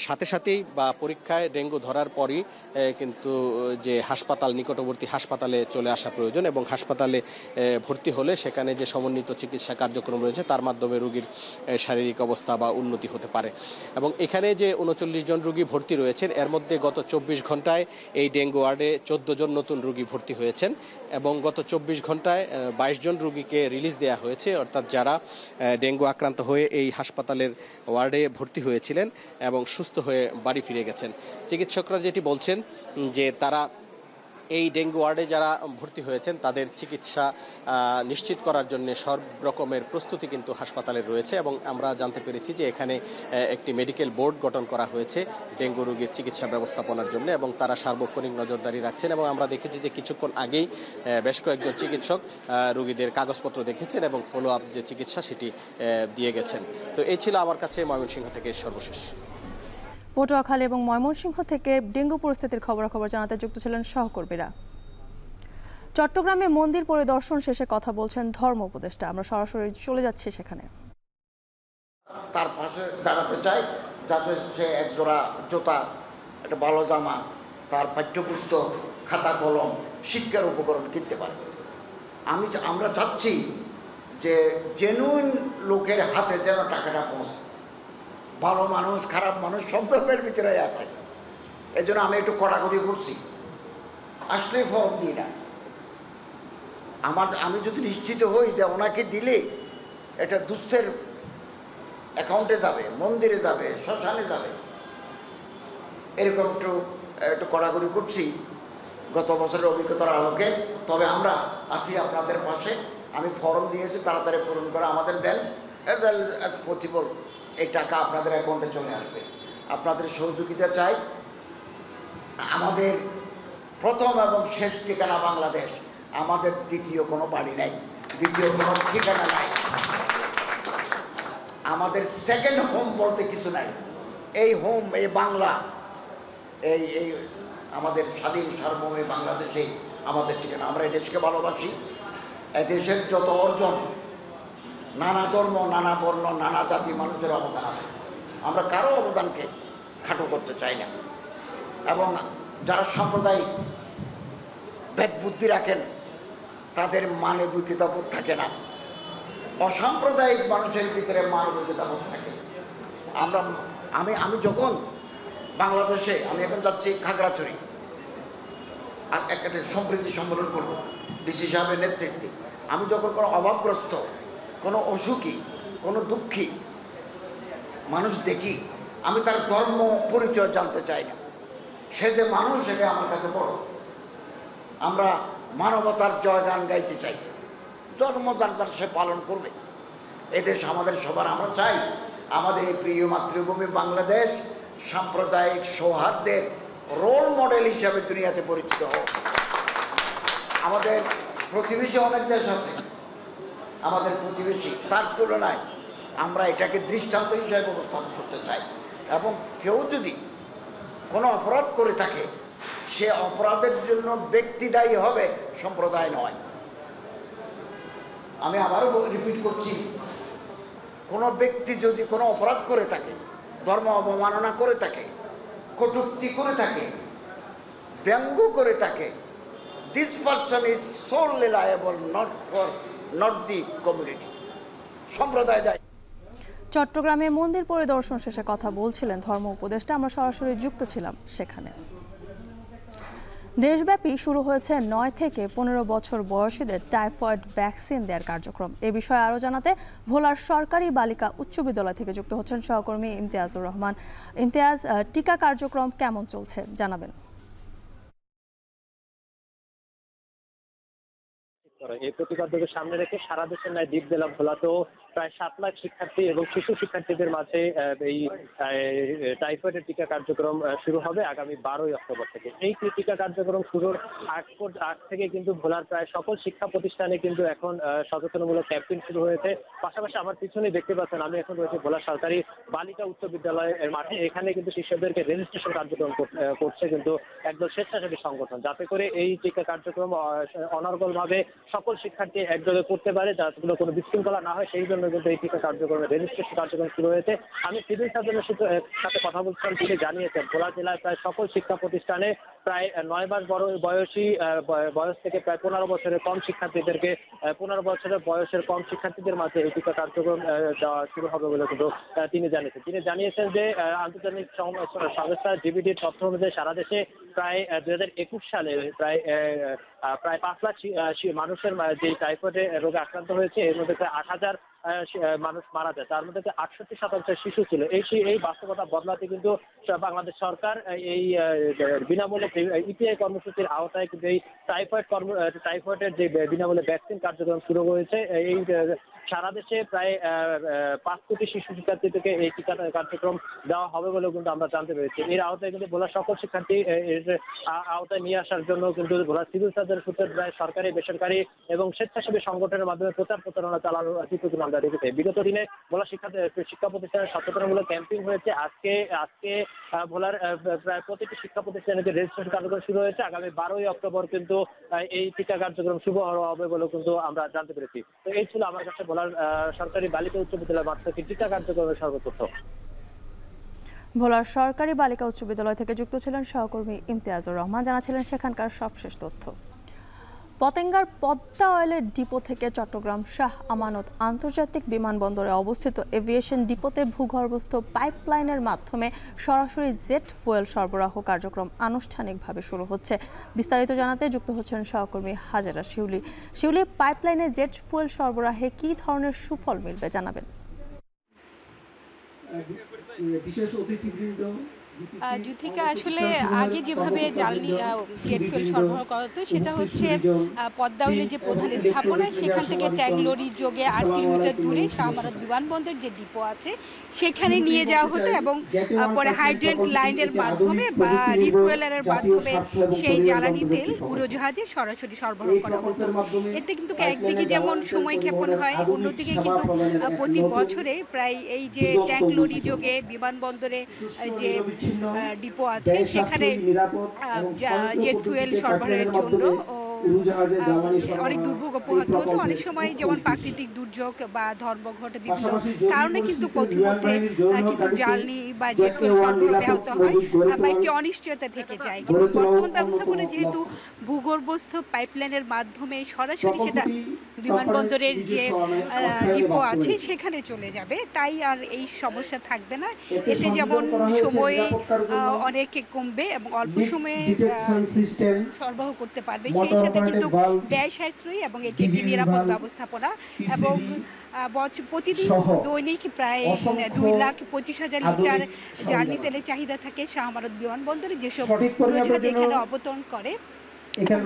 সাথে সাথেই বা পরীক্ষায় ডেঙ্গু ধরার পরই কিন্তু যে হাসপাতাল, নিকটবর্তী হাসপাতালে চলে আসা প্রয়োজন এবং হাসপাতালে ভর্তি হলে সেখানে যে সমন্বিত চিকিৎসা কার্যক্রম রয়েছে তার মাধ্যমে রোগীর শারীরিক অবস্থা বা উন্নতি হতে পারে। এবং এখানে যে 39 জন রোগী ভর্তি রয়েছেন এর মধ্যে গত 24 ঘন্টায় এই ডেঙ্গু ওয়ার্ডে 14 জন নতুন রোগী ভর্তি হয়েছেন এবং গত 24 ঘন্টায় 22 জন রোগীকে রিলিজ দেওয়া হয়েছে, অর্থাৎ যারা ডেঙ্গু আক্রান্ত হয়ে এই হাসপাতালের ওয়ার্ডে ভর্তি হয়েছিলেন এবং সুস্থ হয়ে বাড়ি ফিরে গেছেন। চিকিৎসকরা যেটি বলছেন যে তারা এই ডেঙ্গু ওয়ার্ডে যারা ভর্তি হয়েছেন তাদের চিকিৎসা নিশ্চিত করার জন্য সব রকমের প্রস্তুতি কিন্তু হাসপাতালের রয়েছে এবং আমরা জানতে পেরেছি যে এখানে একটি মেডিকেল বোর্ড গঠন করা হয়েছে ডেঙ্গু রোগীর চিকিৎসা ব্যবস্থাপনার জন্য এবং তারা সার্বক্ষণিক নজরদারি রাখছেন। এবং আমরা দেখেছি যে কিছুক্ষণ আগেই বেশ কয়েকজন চিকিৎসক রোগীদের কাগজপত্র দেখেছেন এবং ফলো আপ যে চিকিৎসা সেটি দিয়ে গেছেন। তো এই ছিল আমার কাছে ময়মনসিংহ থেকে সর্বশেষ। পটুয়াখালী এবং ময়মনসিংহ থেকে ডেঙ্গু পরিস্থিতির খবরাখবর জানাতে যুক্ত ছিলেন সহকর্মীরা। চট্টগ্রামে মন্দির পরিদর্শন শেষে কথা বলছেন ধর্ম উপদেষ্টা। আমরা সরাসরি চলে যাচ্ছি সেখানে। তার পাশে দাঁড়াতে চাই যাতে সে একজোড়া জুতা, একটা ভালো জামা, তার পাঠ্যপুস্তক, খাতা কলম, শিক্ষার উপকরণ কিনতে পারে। আমরা চাচ্ছি যে জেনুইন লোকের হাতে যেন টাকাটা পৌঁছায়। ভালো মানুষ, খারাপ মানুষ সব ধর্মের ভিতরে আছে, এই জন্য আমি একটু কড়াকড়ি করছি। আসলেই ফর্ম দিই না। আমি যদি নিশ্চিত হই যে ওনাকে দিলে এটা দুস্থের অ্যাকাউন্টে যাবে, মন্দিরে যাবে, শ্মশানে যাবে, এরকম একটু কড়াকড়ি করছি গত বছরের অভিজ্ঞতার আলোকে। তবে আমরা আছি আপনাদের পাশে। আমি ফর্ম দিয়েছি, তাড়াতাড়ি পূরণ করে আমাদের দেন, অ্যাজ পসিবল এই টাকা আপনাদের অ্যাকাউন্টে চলে আসবে। আপনাদের সহযোগিতা চাই। আমাদের প্রথম এবং শেষ ঠিকানা বাংলাদেশ, আমাদের দ্বিতীয় কোনো বাড়ি নাই, দ্বিতীয় কোনো ঠিকানা নাই, আমাদের সেকেন্ড হোম বলতে কিছু নাই। এই হোম, এই বাংলা, এই আমাদের স্বাধীন সার্বভৌম বাংলাদেশেই আমাদের ঠিকানা। আমরা এই দেশকে ভালোবাসি। এদেশের যত অর্জন, নানা ধর্ম, নানা বর্ণ, নানা জাতি মানুষের অবদান আছে। আমরা কারো অবদানকে খাটো করতে চাই না। এবং যারা সাম্প্রদায়িক ভেদ বুদ্ধি রাখেন তাদের মানবিকতাবোধ থাকে না। অসাম্প্রদায়িক মানুষের ভিতরে মানবিকতাবোধ থাকে। আমি যখন বাংলাদেশে, আমি এখন যাচ্ছি খাগড়াছড়ি, আর একটা সম্প্রীতি সম্মেলন করব ডিসি সাহেবের নেতৃত্বে। আমি যখন কোনো অভাবগ্রস্ত, কোনো অসুখী, কোনো দুঃখী মানুষ দেখি, আমি তার ধর্ম পরিচয় জানতে চাই না। সে যে মানুষ সেটা আমার কাছে বড়। আমরা মানবতার জয়গান গাইতে চাই। ধর্ম যার যার সে পালন করবে। এদেশ আমাদের সবার। আমরা চাই আমাদের এই প্রিয় মাতৃভূমি বাংলাদেশ সাম্প্রদায়িক সৌহার্দ্যের রোল মডেল হিসাবে দুনিয়াতে পরিচিত হোক। আমাদের প্রতিবেশী অনেক দেশ আছে, আমাদের প্রতিবেশী, তার তুলনায় আমরা এটাকে দৃষ্টান্ত হিসাবে উপস্থাপন করতে চাই। এবং কেউ যদি কোনো অপরাধ করে থাকে, সে অপরাধের জন্য ব্যক্তি দায়ী হবে, সম্প্রদায় নয়। আমি আবারও রিপিট করছি, কোনো ব্যক্তি যদি কোনো অপরাধ করে থাকে, ধর্ম অবমাননা করে থাকে, কটূক্তি করে থাকে, ব্যঙ্গ করে থাকে, this person is solely liable not the community, সম্প্রদায় দায়ী। চট্টগ্রামে মন্দির পরিদর্শন শেষে কথা বলছিলেন ধর্ম উপদেষ্টা। আমরা সরাসরি যুক্ত ছিলাম সেখানে। দেশব্যাপী শুরু হয়েছে 9 থেকে 15 বছর বয়সীদের টাইফয়েড ভ্যাকসিন দেওয়ার কার্যক্রম। এ বিষয়ে আরও জানাতে ভোলার সরকারি বালিকা উচ্চ বিদ্যালয় থেকে যুক্ত হচ্ছেন সহকর্মী ইমতিয়াজুর রহমান। ইমতিয়াজ, টিকা কার্যক্রম কেমন চলছে জানাবেন? এই প্রতিপাদ্যকে সামনে রেখে সারা দেশের ন্যায় দ্বীপ জেলা ভোলাতেও প্রায় 7 লাখ শিক্ষার্থী এবং শিশু শিক্ষার্থীদের মাঝে এই টাইফয়েডের টিকা কার্যক্রম শুরু হবে আগামী 12ই অক্টোবর থেকে। এই টিকা কার্যক্রম শুরুর আগ থেকে কিন্তু ভোলার প্রায় সকল শিক্ষা প্রতিষ্ঠানে কিন্তু এখন সচেতনমূলক ক্যাম্পেইন শুরু হয়েছে। পাশাপাশি আমার পিছনে দেখতে পাচ্ছেন আমি এখন রয়েছে ভোলা সরকারি বালিকা উচ্চ বিদ্যালয়ের মাঠে। এখানে কিন্তু শিশুদেরকে রেজিস্ট্রেশন কার্যক্রম করছে কিন্তু একদল স্বেচ্ছাসেবী সংগঠন, যাতে করে এই টিকা কার্যক্রম অনর্গলভাবে সকল শিক্ষার্থী একযোগে করতে পারে, যাতে কোনো বিশৃঙ্খলা না হয়। সেই জন্য কিন্তু এই টিকা কার্যক্রমের রেজিস্ট্রেশন কার্যক্রম শুরু হয়েছে। আমি সিভিল সার্জনের সাথে কথা বলছিলাম, তিনি জানিয়েছেন ভোলা জেলায় প্রায় সকল শিক্ষা প্রতিষ্ঠানে প্রায় 9 মাস বয়স থেকে প্রায় 15 বছরের কম শিক্ষার্থীদেরকে 15 বছরের বয়সের কম শিক্ষার্থীদের মাঝে এই টিকা কার্যক্রম দেওয়া শুরু হবে বলে কিন্তু তিনি জানিয়েছেন যে আন্তর্জাতিক সংস্থা জিবিডির তথ্য অনুযায়ী সারা দেশে প্রায় 2021 সালে প্রায় 5 লাখ মানুষের যে টাইফয়েড রোগে আক্রান্ত হয়েছে, এর মধ্যে প্রায় 8,000 মানুষ মারা যায়, তার মধ্যে 68% শিশু ছিল। এই বাস্তবতা বদলাতে কিন্তু বাংলাদেশ সরকার এই বিনামূল্যে ইপিআই কর্মসূচির আওতায় কিন্তু এই টাইফয়েডের যে বিনামূল্যে ভ্যাকসিন কার্যক্রম শুরু হয়েছে। এই সারা দেশে প্রায় 5 কোটি শিশু শিক্ষার্থী থেকে এই টিকা কার্যক্রম দেওয়া হবে বলেও কিন্তু আমরা জানতে পেরেছি। এর আওতায় কিন্তু ভোলা সকল শিক্ষার্থী এর আওতায় নিয়ে আসার জন্য কিন্তু ভোলা সিভিল সার্জন সূত্রে প্রায় সরকারি, বেসরকারি এবং স্বেচ্ছাসেবী সংগঠনের মাধ্যমে প্রচার প্রচারণা চালানোর চিত্র কিন্তু আমরা দেখেছি। বিগত দিনে ভোলা শিক্ষা প্রতিষ্ঠানের সচেতনমূলক ক্যাম্পেইন হয়েছে। আজকে ভোলার প্রায় প্রতিটি শিক্ষা প্রতিষ্ঠানে রেজিস্ট্রেশন কার্যক্রম শুরু হয়েছে। আগামী 12ই অক্টোবর কিন্তু এই টিকা কার্যক্রম শুভ হবে বলে কিন্তু আমরা জানতে পেরেছি। তো এই ছিল আমার কাছে ভোলার সরকারি বালিকা উচ্চ বিদ্যালয় মাঠ থেকে টিকা কার্যক্রমের সর্বতথ্য। ভোলার সরকারি বালিকা উচ্চ বিদ্যালয় থেকে যুক্ত ছিলেন সহকর্মী ইমতিয়াজুর রহমান, জানাছিলেন সেখানকার সবশেষ তথ্য। পতেঙ্গার পদ্মা অয়েলের ডিপো থেকে চট্টগ্রাম শাহ আমানত আন্তর্জাতিক বিমানবন্দরে অবস্থিত এভিয়েশন ডিপোতে ভূগর্ভস্থ পাইপলাইনের মাধ্যমে সরাসরি জেট ফুয়েল সরবরাহ কার্যক্রম আনুষ্ঠানিকভাবে শুরু হচ্ছে। বিস্তারিত জানাতে যুক্ত হচ্ছেন সহকর্মী হাজেরা শিউলি। পাইপলাইনে জেট ফুয়েল সরবরাহে কী ধরনের সুফল মিলবে জানাবেন? বিশেষ অতিথিবৃন্দ যুথিকা, আসলে আগে যেভাবে জ্বালানি জেট ফুয়েল সরবরাহ করা হতো সেটা হচ্ছে পদ্মা অয়েলের যে প্রধান স্থাপনা সেখান থেকে ট্যাঙ্ক লরি যোগে 8 কিলোমিটার দূরে শাহ আমানত বিমানবন্দর যে ডিপো আছে সেখানে নিয়ে যাওয়া হতো এবং পরে হাইড্রেন্ট লাইনের মাধ্যমে বা রিফুয়েলারের মাধ্যমে সেই জ্বালানি তেল উড়োজাহাজে সরাসরি সরবরাহ করা হতো। এতে কিন্তু একদিকে যেমন সময় ক্ষেপণ হয়, অন্যদিকে কিন্তু প্রতি বছরে প্রায় এই যে ট্যাঙ্ক লরি যোগে বিমানবন্দরে যে ডিপো আছে সেখানে জেট ফুয়েল সরবরাহের জন্য অনেক দুর্ভোগ পোহাতে হতো। অনেক সময় যেমন প্রাকৃতিক দুর্যোগ বা ধর্মঘটে বিভিন্ন কারণে কিন্তু পথিমধ্যে কিন্তু জ্বালানি বা জেট ফুয়েল সরবরাহ ব্যাহত হয় বা একটি অনিশ্চয়তা থেকে যায়। কিন্তু বর্তমান ব্যবস্থাপনা যেহেতু ভূগর্ভস্থ পাইপলাইনের মাধ্যমে সরাসরি সেটা বিমানবন্দরের যে ডিপো আছে সেখানে চলে যাবে, তাই আর এই সমস্যা থাকবে না। এতে যেমন সময় অনেক কমবে এবং অল্প সময়ে সরবরাহ করতে পারবে, সেই সাথে কিন্তু ব্যয় সাশ্রয়ী এবং এটি একটি নিরাপদ ব্যবস্থাপনা এবং প্রতিদিন দৈনিক প্রায় 2,25,000 লিটার জ্বালানি তেলের চাহিদা থাকে শাহ আমানত বিমানবন্দরে, যেসব উড়োজাহাজ এখানে অবতরণ করে।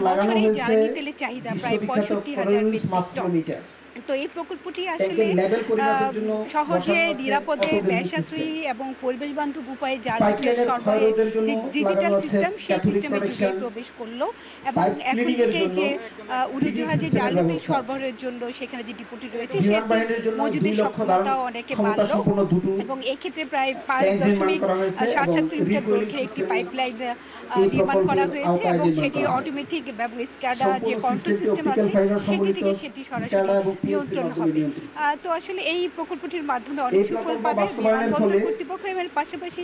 বছরে জ্বালানি তেলের চাহিদা প্রায় 65,000 মেট্রিক টন। তো এই প্রকল্পটি আসলে সহজে, নিরাপদে, ব্যয় সাশ্রয়ী এবং পরিবেশ বান্ধব উপায়ে জ্বালানি তেল সরবরাহের যে ডিজিটাল সিস্টেম সেই সিস্টেমের যুগে প্রবেশ করলো এবং এখন থেকে যে উড়োজাহাজে জ্বালানি তেল সরবরাহের জন্য সেখানে যে ডিপোটি রয়েছে সেটি মজুদের সক্ষমতাও অনেকে বাড়লো এবং এক্ষেত্রে প্রায় 5.77 কিলোমিটার দৈর্ঘ্যের একটি পাইপলাইন নির্মাণ করা হয়েছে এবং সেটি অটোমেটিক এবং স্ক্যাডা যে কন্ট্রোল সিস্টেম আছে সেটি থেকে সেটি সরাসরি নিয়ন্ত্রণ হবে। তো আসলে এই প্রকল্পটির মাধ্যমে অনেক সুফল পাবে বিমানবন্দর কর্তৃপক্ষ এবং পাশাপাশি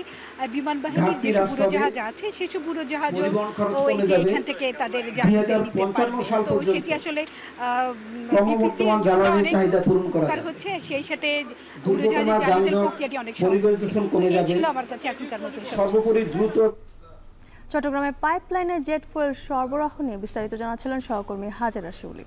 বিমান বাহিনীর যেসব উড়োজাহাজ আছে সেসব উড়োজাহাজও এই যে এখান থেকে তাদের যাত্রীদের নিতে পারবে। তো সেটি আসলে বিপিসির জন্য অনেক উপকার হচ্ছে, সেই সাথে উড়োজাহাজের যাত্রীদের প্রক্রিয়াটি অনেক সহজ হচ্ছে। এই ছিল আমার কাছে এখনকার মতো সর্বোপরি দ্রুত। চট্টগ্রামে পাইপলাইনে জেট ফুয়েল সরবরাহ নিয়ে বিস্তারিত জানাচ্ছিলেন সহকর্মী হাজেরা শিউলি।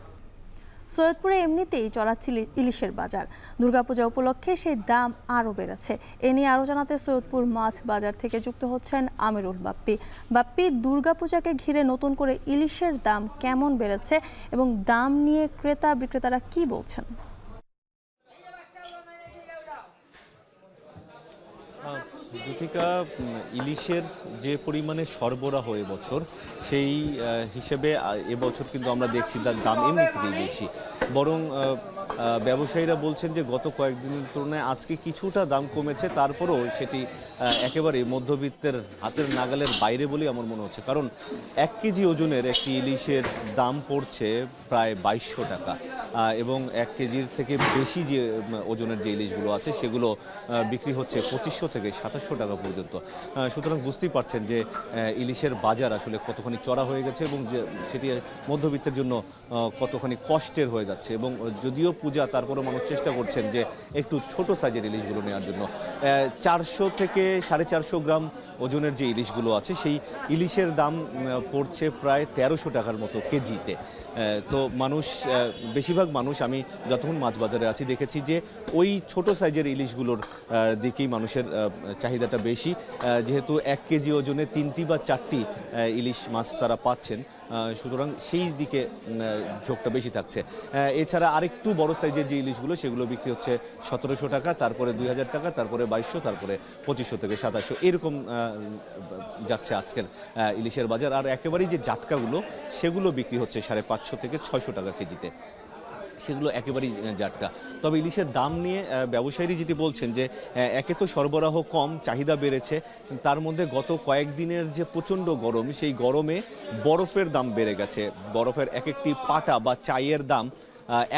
সৈয়দপুরে এমনিতেই চড়াচ্ছে ইলিশের বাজার, দুর্গাপূজা উপলক্ষে সেই দাম আরও বেড়েছে। এ নিয়ে আরও জানাতে সৈয়দপুর মাছ বাজার থেকে যুক্ত হচ্ছেন আমিরুল বাপ্পি। বাপ্পি, দুর্গাপূজাকে ঘিরে নতুন করে ইলিশের দাম কেমন বেড়েছে এবং দাম নিয়ে ক্রেতা বিক্রেতারা কি বলছেন? যুথিকা, ইলিশের যে পরিমাণে সরবরাহ এবছর সেই হিসেবে এবছর কিন্তু আমরা দেখছি তার দাম এমনি থেকেই বেশি, বরং ব্যবসায়ীরা বলছেন যে গত কয়েকদিনের তুলনায় আজকে কিছুটা দাম কমেছে, তারপরেও সেটি একেবারে মধ্যবিত্তের হাতের নাগালের বাইরে বলেই আমার মনে হচ্ছে। কারণ 1 কেজি ওজনের একটি ইলিশের দাম পড়ছে প্রায় 2200 টাকা এবং 1 কেজির থেকে বেশি যে ওজনের যে ইলিশগুলো আছে সেগুলো বিক্রি হচ্ছে 2500 থেকে 2700 টাকা পর্যন্ত। সুতরাং বুঝতেই পারছেন যে ইলিশের বাজার আসলে কতখানি চড়া হয়ে গেছে এবং যে সেটি মধ্যবিত্তের জন্য কতখানি কষ্টের হয়ে যাচ্ছে। এবং যদিও পূজা, তারপরেও মানুষ চেষ্টা করছেন যে একটু ছোট সাইজের ইলিশগুলো নেওয়ার জন্য। 400 থেকে 450 গ্রাম ওজনের যে ইলিশগুলো আছে সেই ইলিশের দাম পড়ছে প্রায় 1300 টাকার মতো কেজিতে। তো মানুষ, বেশিরভাগ মানুষ, আমি যতক্ষণ মাছ বাজারে আছি দেখেছি যে ওই ছোট সাইজের ইলিশগুলোর দিকেই মানুষের চাহিদাটা বেশি, যেহেতু 1 কেজি ওজনে 3টি বা 4টি ইলিশ মাছ তারা পাচ্ছেন, সুতরাং সেই দিকে ঝোঁকটা বেশি থাকছে। এছাড়া আরেকটু বড় সাইজের যে ইলিশগুলো সেগুলো বিক্রি হচ্ছে 1700 টাকা, তারপরে 2000 টাকা, তারপরে 2200, তারপরে 2500 থেকে 2700, এরকম যাচ্ছে আজকের ইলিশের বাজার। আর একেবারেই যে জাটকাগুলো সেগুলো বিক্রি হচ্ছে 550 থেকে 600 টাকা কেজিতে, সেগুলো একেবারেই জাটকা। তবে ইলিশের দাম নিয়ে ব্যবসায়ীরা যেটি বলছেন যে একে তো সরবরাহ কম, চাহিদা বেড়েছে, তার মধ্যে গত কয়েকদিনের যে প্রচণ্ড গরম, সেই গরমে বরফের দাম বেড়ে গেছে। বরফের এক একটি পাটা বা চায়ের দাম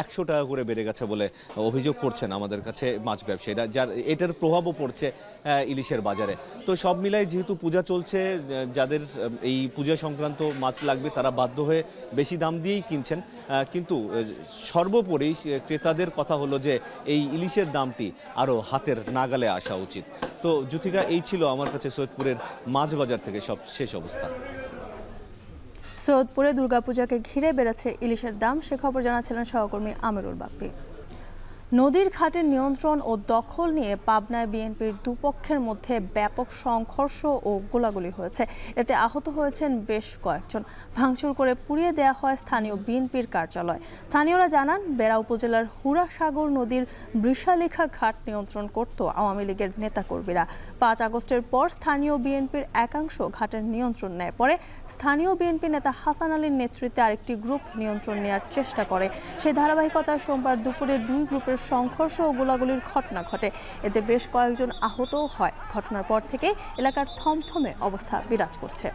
100 টাকা করে বেড়ে গেছে বলে অভিযোগ করছেন আমাদের কাছে মাছ ব্যবসায়ীরা, যার এটার প্রভাবও পড়ছে ইলিশের বাজারে। তো সব মিলাই যেহেতু পূজা চলছে, যাদের এই পূজা সংক্রান্ত মাছ লাগবে তারা বাধ্য হয়ে বেশি দাম দিয়েই কিনছেন, কিন্তু সর্বোপরি ক্রেতাদের কথা হলো যে এই ইলিশের দামটি আরও হাতের নাগালে আসা উচিত। তো যুথিকা, এই ছিল আমার কাছে সৈয়দপুরের মাছ বাজার থেকে সব শেষ অবস্থা। সৈয়দপুরে দুর্গাপূজাকে ঘিরে বেড়েছে ইলিশের দাম, সে খবর জানাচ্ছিলেন সহকর্মী আমিরুল বাপ্পি। নদীর ঘাটের নিয়ন্ত্রণ ও দখল নিয়ে পাবনায় বিএনপির দুপক্ষের মধ্যে ব্যাপক সংঘর্ষ ও গোলাগুলি হয়েছে। এতে আহত হয়েছেন বেশ কয়েকজন। ভাঙচুর করে পুড়িয়ে দেওয়া হয় স্থানীয় বিএনপির কার্যালয়। স্থানীয়রা জানান, বেড়া উপজেলার হুরাসাগর নদীর বৃষালিখা ঘাট নিয়ন্ত্রণ করত আওয়ামী লীগের নেতাকর্মীরা। 5 আগস্টের পর স্থানীয় বিএনপির একাংশ ঘাটের নিয়ন্ত্রণ নেয়। পরে স্থানীয় বিএনপি নেতা হাসান আলীর নেতৃত্বে আরেকটি গ্রুপ নিয়ন্ত্রণ নেওয়ার চেষ্টা করে। সেই ধারাবাহিকতায় সোমবার দুপুরে 2 গ্রুপের সংঘর্ষ ও গোলাগুলির ঘটনা ঘটে। এতে বেশ কয়েকজন আহতও হয়। ঘটনার পর থেকে এলাকার থমথমে অবস্থা বিরাজ করছে।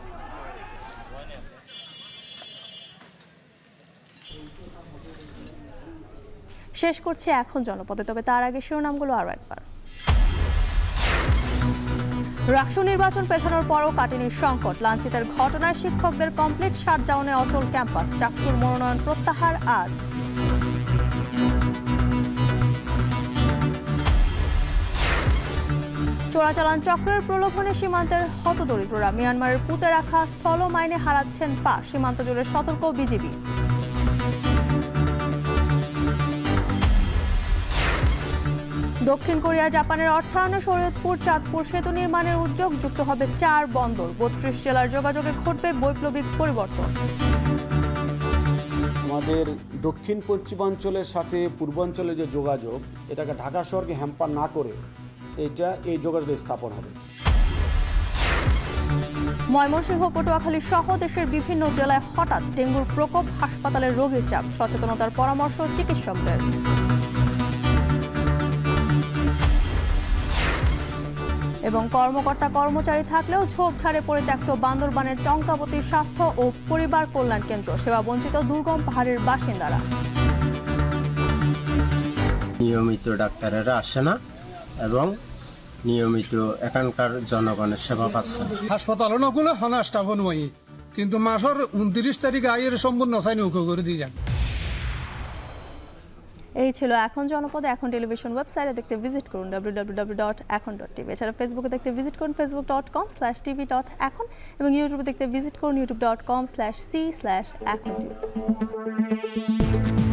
শেষ করছি এখন জনপদে, তবে তার আগে শিরোনামগুলো আরও একবার। রাষ্ট্র নির্বাচন পেছানোর পরও কাটেনি সংকট। লাঞ্ছিতের ঘটনায় শিক্ষকদের কমপ্লিট শাটডাউনে অচল ক্যাম্পাস। চাকসুর মনোনয়ন প্রত্যাহার আজ। চোরাচালান চক্রের প্রলোভনে সীমান্তের হতদরিদ্ররা। মিয়ানমারের পুঁতে রাখা স্থল মাইনে হারাচ্ছেন পা। সীমান্ত জুড়ে সতর্ক বিজিবি। দক্ষিণ কোরিয়া জাপানের অর্থায়নে শরীয়তপুর চাঁদপুর সেতু নির্মাণের উদ্যোগ। যুক্ত হবে 4 বন্দর। 32 জেলার যোগাযোগে ঘটবে বৈপ্লবিক পরিবর্তন। আমাদের দক্ষিণ পশ্চিমাঞ্চলের সাথে পূর্বাঞ্চলের যে যোগাযোগ, এটাকে ঢাকা শহরকে হ্যাম্পার না করে এই যোগাযোগ স্থাপন হবে। ময়মনসিংহ, পটুয়াখালী সহ দেশের বিভিন্ন জেলায় হঠাৎ ডেঙ্গুর প্রকোপ। হাসপাতালের রোগীর চাপ। সচেতনতার পরামর্শ চিকিৎসকদের। এবং কর্মকর্তা কর্মচারী থাকলেও ঝোপঝাড়ে পরিত্যক্ত বান্দরবানের টঙ্কাবতী স্বাস্থ্য ও পরিবার কল্যাণ কেন্দ্র। সেবা বঞ্চিত দুর্গম পাহাড়ের বাসিন্দারা। নিয়মিত ডাক্তারেরা আসে না এবং নিয়মিত এখানকার জনগণের সেবা পাচ্ছে না। হাসপাতালে নগুলো হনা স্টাফ নয়, কিন্তু মাসের 29 তারিখ আয়ের সম্পূর্ণ নসাইন করে দিয়ে যান। এই ছিল এখন জনপদে। এখন টেলিভিশন ওয়েবসাইটে দেখতে ভিজিট করুন www.ekon.tv। এছাড়া ফেসবুকে দেখতে ভিজিট করুন facebook.com/tv.ekon এবং ইউটিউবে দেখতে ভিজিট করুন youtube.com/c/ekontv।